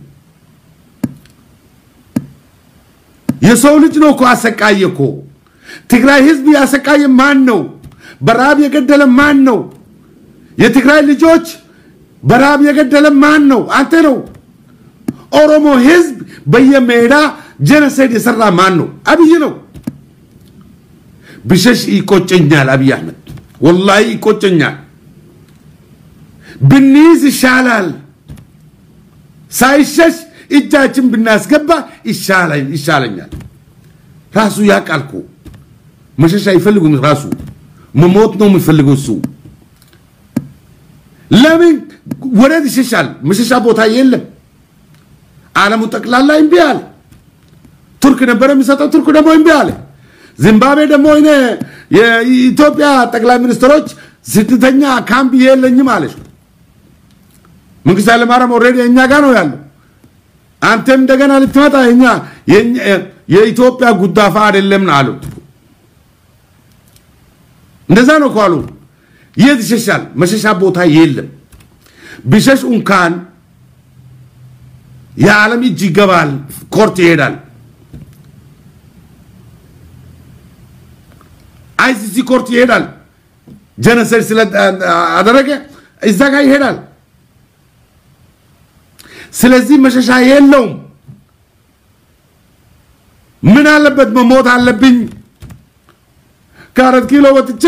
يسولج نوكو أسكايكو تقرأي حزب يا أسكاي مانو براب يقدل مانو يتقرأي لجوج براب يقدل مانو أنتنو أورمو حزب بيا ميدا جنسيد يسرى مانو أبي ينو بشش يكوتشنيال أبي أحمد والله يكوتشنيال بالنيز الشالال سايشش إجاجم بالناس قبا الشالال راسو ياك ألكو مش يفلقوا من راسو مموتنا يفلقوا سو لمن ورد الشال مش شابوتا يلم عالم تقلال لا ينبيال تركنا برا مساتا تركنا مو ينبيال زيمبابوي دمو هنا የኢትዮጵያ ጠቅላይ ሚኒስትሮች ስድስተኛ ካምፕ የለኝም ማለት ነው መንግስት ኃይለማርያም ኦሬዲ እኛ ጋር ነው ያለው አንተም እንደገና ልትመጣ እኛ የኢትዮጵያ ጉዳፋ አይደለም አሉ እንደዛ ነው ቃሉ የት ይሸሻል መሸሻ ቦታ የለም ቢሸሽ እንኳን የዓለም እጅ ይገባል ኮርት ይሄዳል ICC ኮርት ይሄዳል ጀነሳይድ ስለ አደረገ እዛ ጋር ይሄዳል ስለዚህ መሸሻ የለውም ምን አለበት መሞት አለብኝ ከአራት ኪሎ ወጥቼ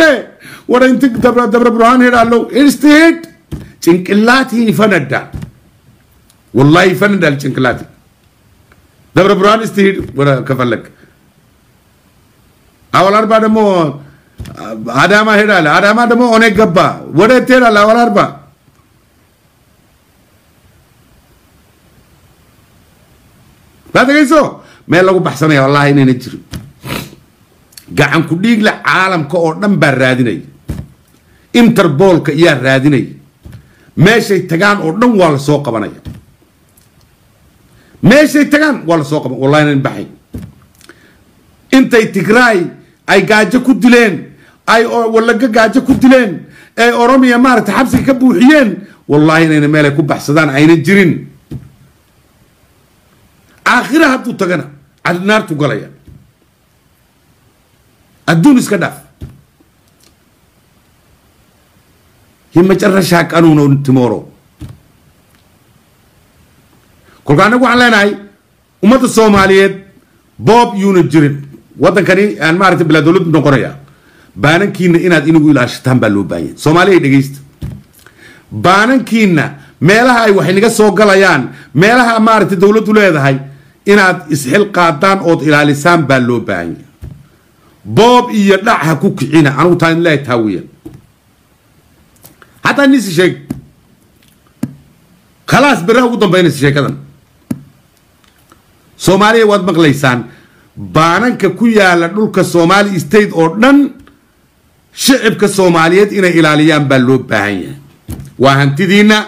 ወደ እንትን ደብረ ብርሃን ሄዳለሁ ኢንስቲድ ጭንቅላቴ ይፈነዳል والله ይፈነዳል ጭንቅላቴ ደብረ ብርሃን ኢንስቲድ ወደ ከፈለክ أول أربعة دمو عدامة هيرال عدامة دمو أونك جبا وده تيرال أول أربعة بعد كيسو ما لقوا بحثنا يا والله إني نجري قاعد كوديك لعالم كأردن براديني إنتربول كيا راديني ماشي تجان أردن ولا سوق بنايا ماشي تجان ولا سوق والله إني بحي أنت تقرأي أي قاعدة كدلين أي ولا قاعدة كدلين أي أوروميا مارت حبس كبوحيين والله إننا مالك بحثدان عين الجرين آخرها تتجنا على النار تقوليا الدونس كداف هي ما جرى شاك أنو تمورو كل كانوا على ناي وما الصوماليات بوب يونت جرين وطن كني أنا ما أعرف بلا دولة نقرأها بانن كينا إن هاد إنه يقول أشتهم بلو باين سومالي دقيست بانن كينا مالها أي واحد نجس سوق جليان مالها ما أعرف دولة ولا هاي إن هاد إسحل قاطان أو إلى لسان بلو باين بوب يدعها كوك عنا أنا وتاين لا يتهويا حتى نسي شيء خلاص برا وطن بين شيء كذا سومالي واد مغليسان بانن كويا لدولك الصومالي ستيت أردن شعب كالصوماليات إنا إلاليان بلو باهية وهنتدينا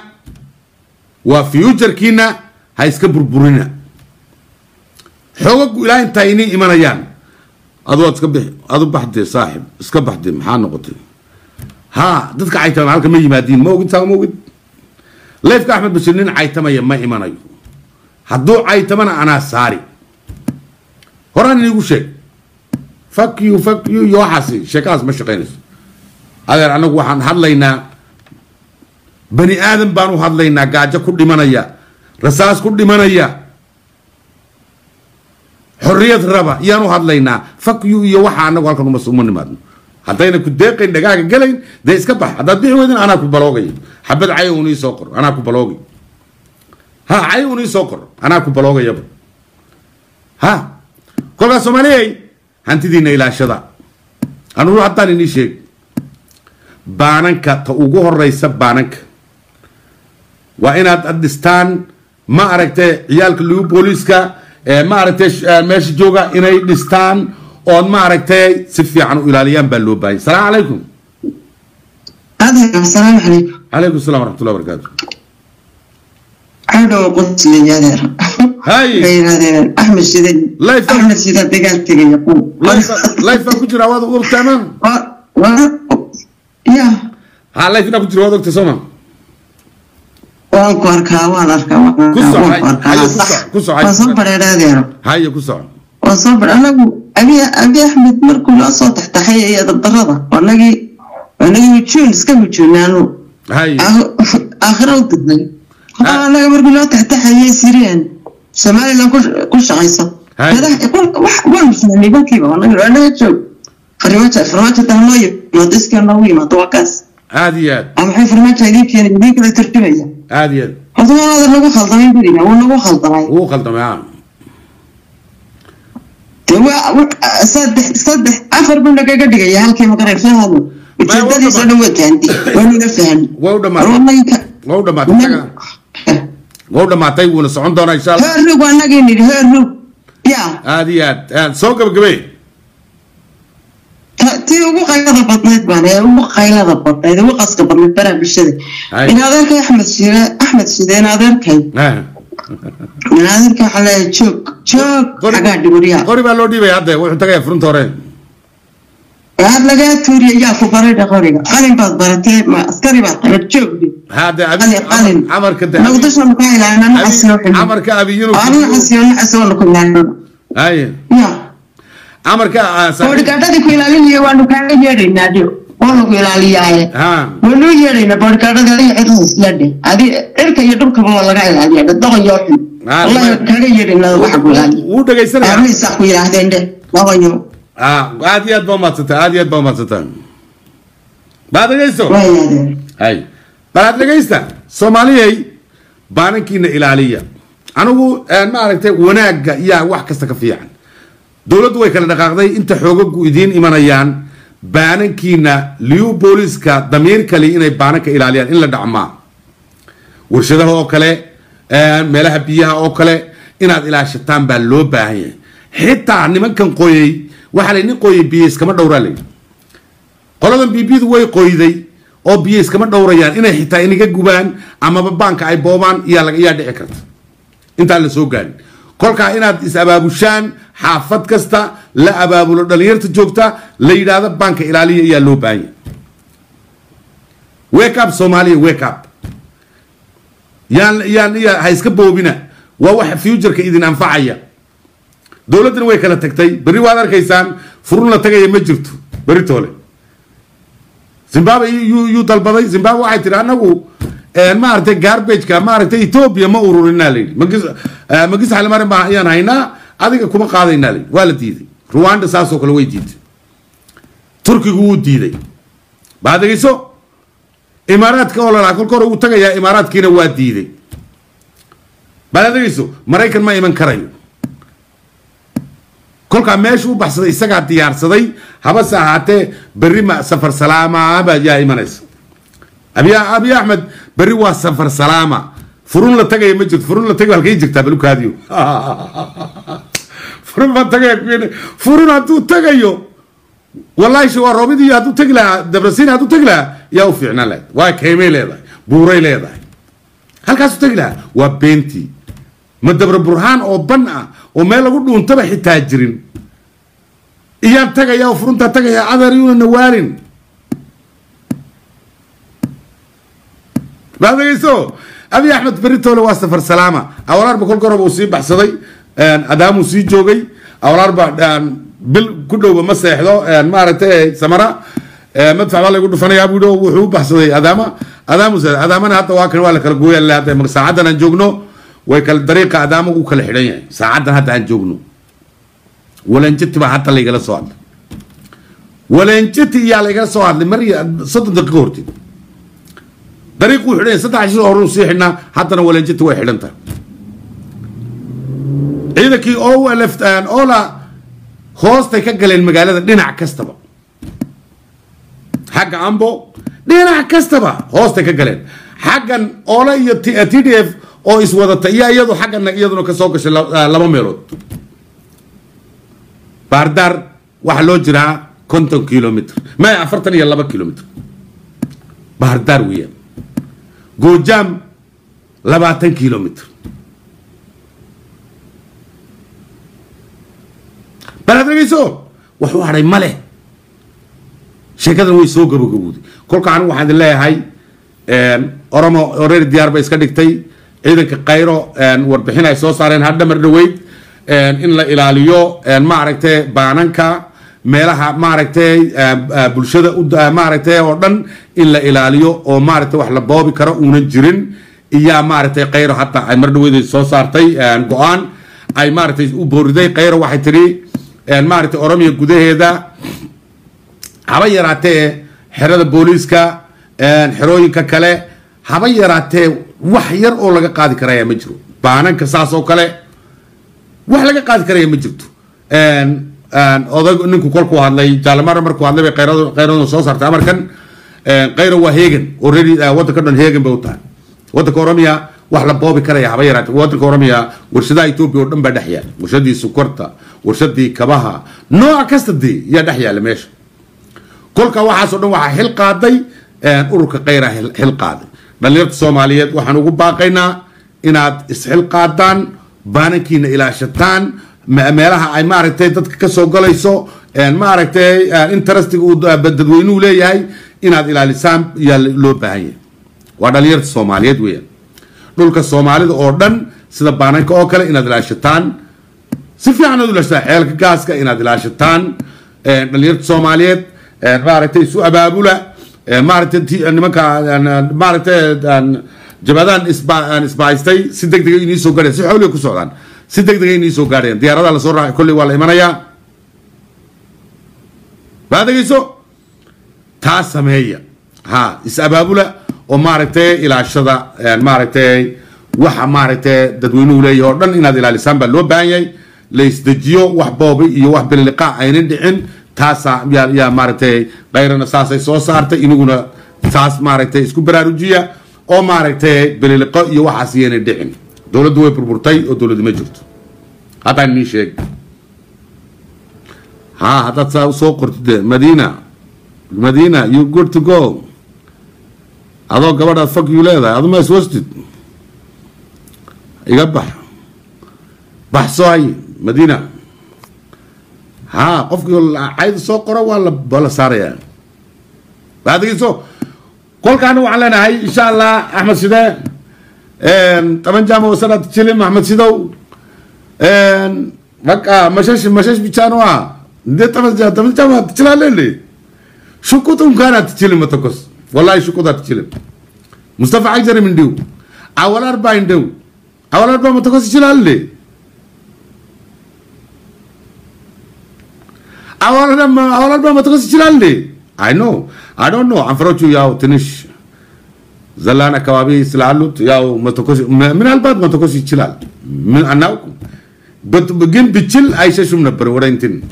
وفيوجر كينا هايسك بربورينا حقوق إلهي انتايني إيمانيان أدو أتكبح أدو بحدي صاحب اسكبحدي محان نقطي ها دتك عايتم عالك ميجي مادين موجود ساو موجود ليفك أحمد بشرنين عايتم يما إيمانيو هدو عايتمنا أنا ساري هران يقول شيء فك يو يوحسي شكاس مش قينس هذا أنا وحن هذلينا بني آدم بانو هذلينا قاعدة كل منايا رصاص كل منايا حرية الربا يانو هذلينا فك يو وحنا أنا وحنا مسؤولين مادن حتى إنك دقيقة دقائق قلين ده إسكبح هذا ده وين أنا كبلاغي حبيت عيوني سكر أنا كبلاغي ها عيوني سكر أنا كبلاغي يابا ها كل الصومالي هنتدينا إلى شذا أنا روح حتى نيشيك بانك تأوجه الرئيس بانك وإن أدستان ما عرفت عيال كلو بوليسكا ما عرفت ماشي جوجا إن أدستان أو ما عرفت سفي عنو إلى اليوم بلو باي السلام عليكم. السلام عليكم. عليكم السلام ورحمة الله وبركاته. أنا قلت لي هاي هذا أحمد شديد أحمد شديد دقال تجي يقول لايف كنت رواد أقول تمام يا لايف أنا كنت رواد تسمع وان كاركا وان أركا كسر وصبر هذا هاي كسر وصبر أنا أبي أحمد مركو لا صوت تحية يا الضربة ونجي يتشون سكم يتشون يعني هاي آخر وقتنا أنا مركو لا تحية سيرين سمالي لا كل عيسى هذا يقول وين مش مني بكي أنا أشوف فرمات تهمي ما تسكر نوي ما توكس عاديات أنا حي فرمات هذيك يعني ذيك اللي ترتبيها عاديات هذا لو خلطين برينا ولا خلطين هو خلطة معاه صدح أفر منك قد يا هالكي ما قريب فهمه بتشدني سنوات عندي وأنا فهم وودا ما تيجون الصعود دونا إن شاء الله هرب وأنا جيني هرب يا عاديات سوق بقبي تي وقو قيلة بطنيت بانا وقو قيلة بطنيت وقو قصق بطنيت برا بالشدي من هذا كي أحمد شدين هذا كي من هذا كي حلا تشوك حقاد دوريا قريبا لودي بي هذا وحتى فرنت هورين هذا لقى توري يا فقرة قريبا قلم بعض برتي ما أسكري بعض تشوك دي هذا عمر كده ما قدرش نقايل أنا حسيو عمر كأبي ينو أنا حسيو لكم يعني أيه يا عمر كأ ودي كذا دي كيلالي يوانو كان يجري ناديو وانو كيلالي ياه ونو يجري نبض كذا دي إدرس لدي هذه إركي يدرك ما الله قايل هذه الدغ يوحي الله كان يجري نادو واحد قولي وده جيسنا أنا ساقي هذا ده ما هو عاديات بوماتستا بعد جيسو هاي بعد جيستا سوماليي بانكينا إلالية أنا ما عرفت وناق يا واحد كستكفيان دولة way kala dhaqaaqday inta xoogag idiin imanayaan baanankiina liu booliska damiir kale inay baananka ilaaliyaan in la dhacmaa warshadaha oo kale meelaha biyaha oo kale inaad ilaashataan baa loo baahan yahay xitaa nimankan qoyay waxa la nin qoyay biyees kama dhowraalay qoladan bibidu way qoyday oo biyees kama dhowrayaan inay xitaa iniga gubaan ama baanka ay boobaan iyo laga yaa dhici karta inta la soo gaarin kolka inaad is abaabushaan xaafad kasta la abaabulo dhalinyarta joogta la yiraahdo banka ilaaliya ayaa loo baahan yahay wake up Somalia wake up yaan ha iska boobina waa wax future-ka idin anfacaya dawladdan way kala tagtay bari waad arkaysaan furun la tagay ma jirto bari toole Zimbabwe yu dalbaday Zimbabwe waxay tiri anagu ما أردت garbage كا ما أردت إثيوبيا ما أورورنا لي مقيس على مرة ما يعني هنا هذا كم قاضينا لي ولا تيجي رواندا ساسو كل ويجيد تركي جود تيجي بعد كيسو إمارات كولا لا كل كورو وتجا يا إمارات كينا واد تيجي بعد كيسو مرايكن ما يمن كرايو كل كماشو بحث إستقع تيار صدي هبا ساعته بريما سفر سلامة بجا إيمانس أبي أحمد بريوا سفر سلامة فرون لا تجي مجد فرون لا تجي هالكي جكتاب لو كاديو فرون ما تجي فرون هاتو تجيو والله شو الروبيدي هاتو تجلا دبرسين هاتو تجلا يا وفينا لا واي كيميل هذا بوري هذا هل كاسو تجلا وبنتي مدبر برهان أو بنا وما لقول له انتبه التاجرين إيام تجي يا فرون تجي يا عذريون النوارين بعد يسوع أبي أحمد بريتو لو سفر سلامة أول أربع كل قرب وصيب بحصدي أدام وصيب جوجي أول أربع بال كله بمسح له ما رته سمرة مدفع والله يقول فني أبو دو وحوب بحصدي أدام أنا حتى واكل ولا كل قوي اللي هذا ساعدنا نجوجنو ويكل طريقة أدامه وكل حرية ساعدنا حتى نجوجنو ولا نجت حتى اللي قال السؤال ولا نجت يا اللي قال السؤال لمري صدق دقورتي طريق وحدين 16 هورن سيحنا حتى ولا جت واحد انت إذا كي أول لفتان أولا خوست يكجل المجالات دينا عكستبا حق أمبو دينا عكستبا خوست يكجلين حقا أولا TDF أو إسودة تيا يدو حقا يدو كسوكش لما ميرود باردار وحلو جرا كنتم كيلومتر ما عفرتني يلا بكيلومتر باردار ويا جوجام 20 كيلومتر dhegayso wuxuu haray male sheekadan way soo gabagabowday kolka anigu waxaan idin leeyahay oromo already diyaar bay iska dhigtay ciidanka Qayro warbixin ay soo saareen hadda mar dhaweyd in la ilaaliyo maaragtay baananka meelaha maaragtay bulshada maaragtay oo dhan in la ilaaliyo oo maaragtay wax la boobi karo una jirin iya maaragtay Qayro hatta ay mar dhaweyd soo saartay go'aan ay maaragtay u booriday Qayro waxay tiri maaragtay Oromiya gudaheeda haba yaraatee xerada booliiska xerooyinka kale haba yaraatee wax yar oo laga qaadi karaya ma jiro baananka saas oo kale wax laga qaadi karaya ma jirto odag ninku kolku hadlay jaalamar markuu hadlay bay Qayro soo saartay amarkan Qayro waa heegan already wadanka dhan heegan bay u tahay wadanka Oromiya wax la boobi karaya haba yaraatee wadanka Oromiya warshadaha Itoobiya oo dhan baa dhex yaal warshadii sokorta warshadii kabaha nooc kasta yaa dhex yaal meesha kolka waxaas oo dhan waxa xil qaaday ururka Qayra xil qaaday dhalinyarada Soomaaliyeed waxaan ugu baaqaynaa inaad isxil qaadaan baanankiina ilaashataan meelaha ay maaragtay dadka ka soo galayso maaragtay interestiga uu dadweynuhu leeyahay inaad ilaalisaan yaa loo baahan yahay waa dhalinyarada Soomaaliyeed weeyaan dhulka Soomaalida oo dhan sida baananka oo kale inaad ilaashataan si fiican u ilaashataan xeelka gaaska inaad ilaashataan dhalinyarada Soomaaliyeed maaragtay isu abaabula maaragtay nimanka maaragtay jabadaan isbaastay si degdeg inii soo gaareen si xoolo ku socdaan si degdeg inii soo gaareen diyaarada la soo raacay kulli waa la imanayaa baadagayso taas sameeya ha is abaabula oo maaragtay ilaashada maaragtay waxa maaragtay dadweynuhu leeyahay oo dhan inaad ilaalisaan baa loo baahan yahay la isdejiyo wax boobi iyo wax bililiqa aynan dhicin taasa yaa maaragtay Qayrana saasay soo saartay inaguna taas maaragtay isku baraarujiya oo maaragtay bililiqo iyo waxaas yeena dhicin dawladdu way burburtay oo dawladdu ma jirto hadda ni sheeg hadda soo qortay Madina you good to go adoo gabadha fog you leedahay aduma iswastid iga baxsooy Madina qofkii cayd soo qoro waa la saaraya baadgiiso kolkaan waxaan leenahay insha Allah Ahmed Side طبعا جامو وصلت تشيلم أحمد سيدو بقى مشاش بيشانوا ده طبعا جامو تشيلها لي شو كنتم كانت تشيلم متكوس والله شو كنت تشيلم مصطفى عجري من ديو أول 40 ديو أول 40 متكوس تشيلها لي أول 40 متكوس تشيلها لي I don't know I'm from ياو تنش زلانة كوابي سلالوت ياو متكوسي من الباب متكوسي تشلال من أناوكم بتبجين بتشل عايشة شو منبر ولا ينتين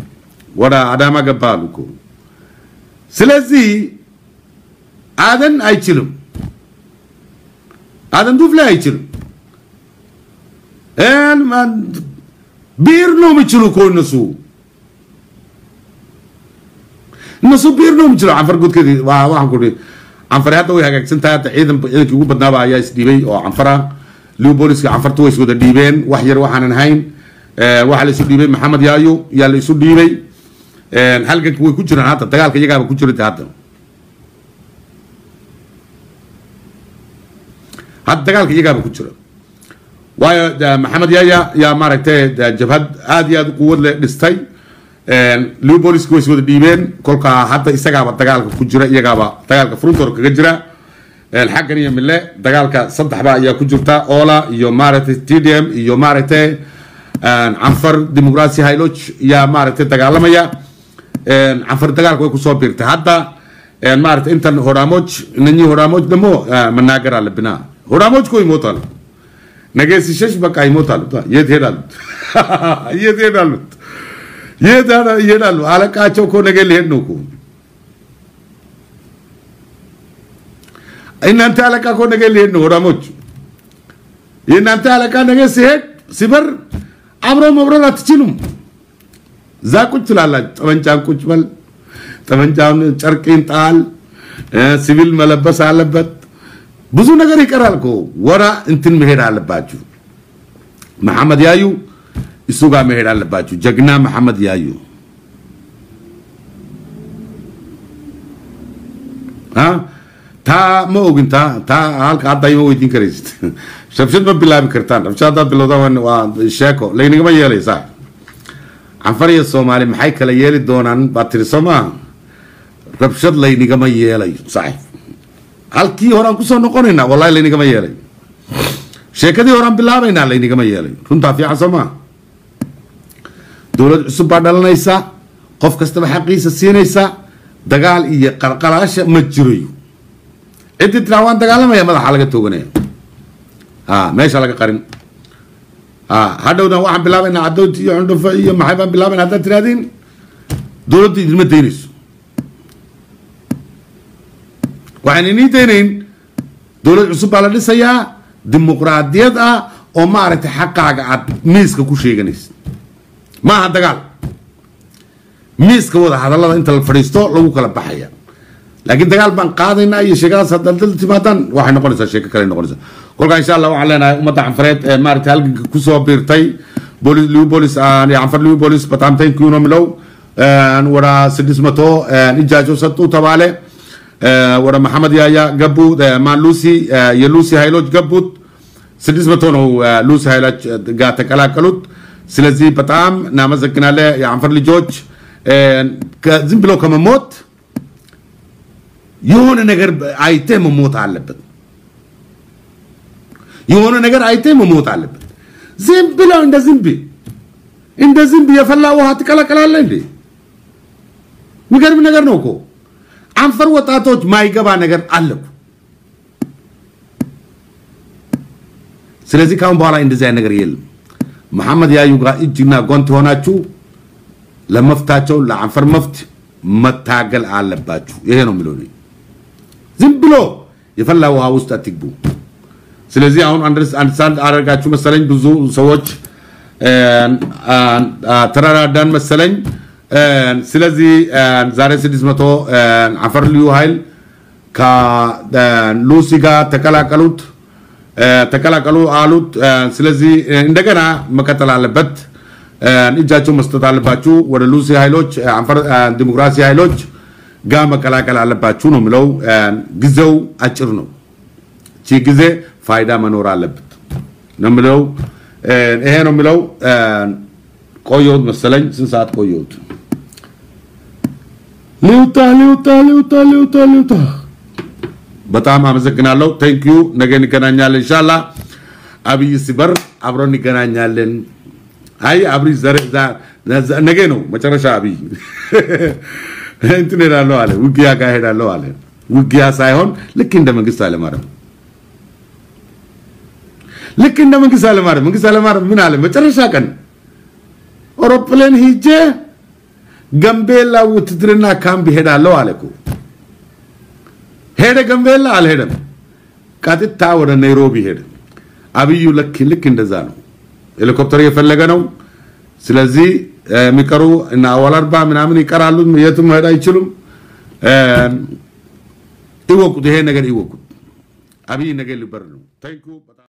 ولا عدامة قبالوكو سلازي آدن عايشلهم آدن دوفلا عايشلهم ما بيرنو ميشلو كون نسو بيرنو ميشلو عفر قد كذي واحد كذي عنفر هذا ويا هيك سنتها عيدا يقول بدنا بقى يا سديبي أو عنفرة لو بوليس عنفر تويس وده ديبين وحير وحنا نهين واحد اللي سديبي محمد يايو يا اللي سديبي حلقة كوي كتير هذا تقال كي يجاب كتير هذا تقال كي يجاب كتير ويا محمد يا ماركته جبهة هذه قوة لستي لو بوليس كويس وده ديبين كلها حتى استجابة تقال كجرا يجابا تقال كفرونتور كجرا الحاجة نية من الله تقال كصدح بقى يا كجرتا أولا يو مارت تيديم يو مارت عنفر ديمقراطية هايلوش يا مارت تقال ما يا عنفر تقال كوي كسوبير تحدى مارت أنت هراموج نني هراموج دمو من ناقر على البناء هراموج كوي موتال نجس شش بقى يموتال يدهرال يدهرال ये डालो आला काचो को नगे लेट नको इन्नंते आला का को नगे लेट नो रामोच ये नंते आला का नगे सेट सिबर अब्रो लतचिनुम जा कुछ लाला तवंचा कुछ बल तवंचा चरकिन ताल सिविल मलबस आलबत बुजु नगरी कराल को वरा इंतिन मेहर आलबाजू محمد يايو السوق مهر على باجو جقنا محمد يايو ها تا ما أوجن تا هالك عاد دايما ويدين كريست شبشت ما بلعب كرتان شبشت هذا بلوضان والشاكو لكن ما يلي صح عن فريق الصومالي محيك لا يلي دونان باتري سما ربشت ليني كما يلي صحيح هالكي هران كوسو نقولنا والله ليني كما يلي شيكدي هران بلعبنا ليني كما يلي كنت في عصما دولة عصبة دلنايسا قف كستب حقيسة سينيسا دقال إيه قرقلاش مجريو أنت تراوان دقال ما يمد حلقة توجنيه ماشي حلقة قرن هذا وده واحد بلابنا عدو تي عنده فيه محبان بلابنا هذا ترادين دولة المدينيس وعنيني تنين دولة عصبة على السيا ديمقراطية أو ما عرفت حقق ميسك كوشي جنيس ما هذا قال ميسك وده هذا الله أنت الفريستو لو كلا بحيا لكن دقال بان قاضينا أي شيء قال صدق التماتان واحد نقول شيء كلا نقول كل إن شاء الله وعلينا ومتى عفرت مارت هالك كوسو بيرتاي بوليس يعني عفر لو بوليس بتعمتين كيونو ملو ورا سدسمتو إجازة ستو تبالة ورا محمد يا جبو مع لوسي يلوسي هايلوج جبوت سدسمتو نو لوسي هايلوج قاتك على كلوت سلزي بتعم نامزكنا له يا عفر لي جوج زنبلو كم موت يهون نجار عايتم موت علبت يهون نجار عايتم موت علبت زنبلو عند زنبي يفلا وهات كلا كلا لندي نجار من نجار نوكو عم فروت أتوج ما يجبا نجار علب سلزي كم بالا عند زين نجار يل محمد يا يوغا إجنا قنت هنا شو لما فتاچو لعنفر مفت متاقل على باچو ايه نو ملوني زنبلو يفلا وهاوست اتكبو سلازي اون اندرستاند ارغاچو مسلين بزو سوچ ترارادان مسلين سلازي زاري 600 عفر ليو هايل كا لوسيغا تكلاكلو آلوت سلازي اندغنا مكتل على بت إجازة مستطاع لباچو ورلوسي هايلوج عنفر ديمقراطية هايلوج قام كلاكل على باچو نملو جزو أجرنو شيء جزء فايدة منورة لبت نملو إيه نملو قيود مثلاً سنسات قيود ليوتا بتاعم أمسكنا له thank you نجني كنا نيال إن شاء الله أبي يسبر أبروني كنا نيالن هاي أبري زر نجينو ما ترى شابي أنت نرالو عليه وقيا كاهد رالو عليه وقيا سايهون لكن ده منقص على مارم منقص على مارم من عليه ما ترى شاكن أوروبلين هيجة جنبيلا وتدرنا كام بهد رالو عليكو هيدا جنبيلا على هيدا كاتي تاور نيروبي هيدا أبي لكن ده زانو هليكوبتر يفلقنو سلازي ميكرو ان اول 4 ምናምን ይቀራሉ የትም ሄዳ አይችሉም ይወቁት ይሄ ነገር ይወቁት አብይ ነገር ሊበር ነው ታንኩ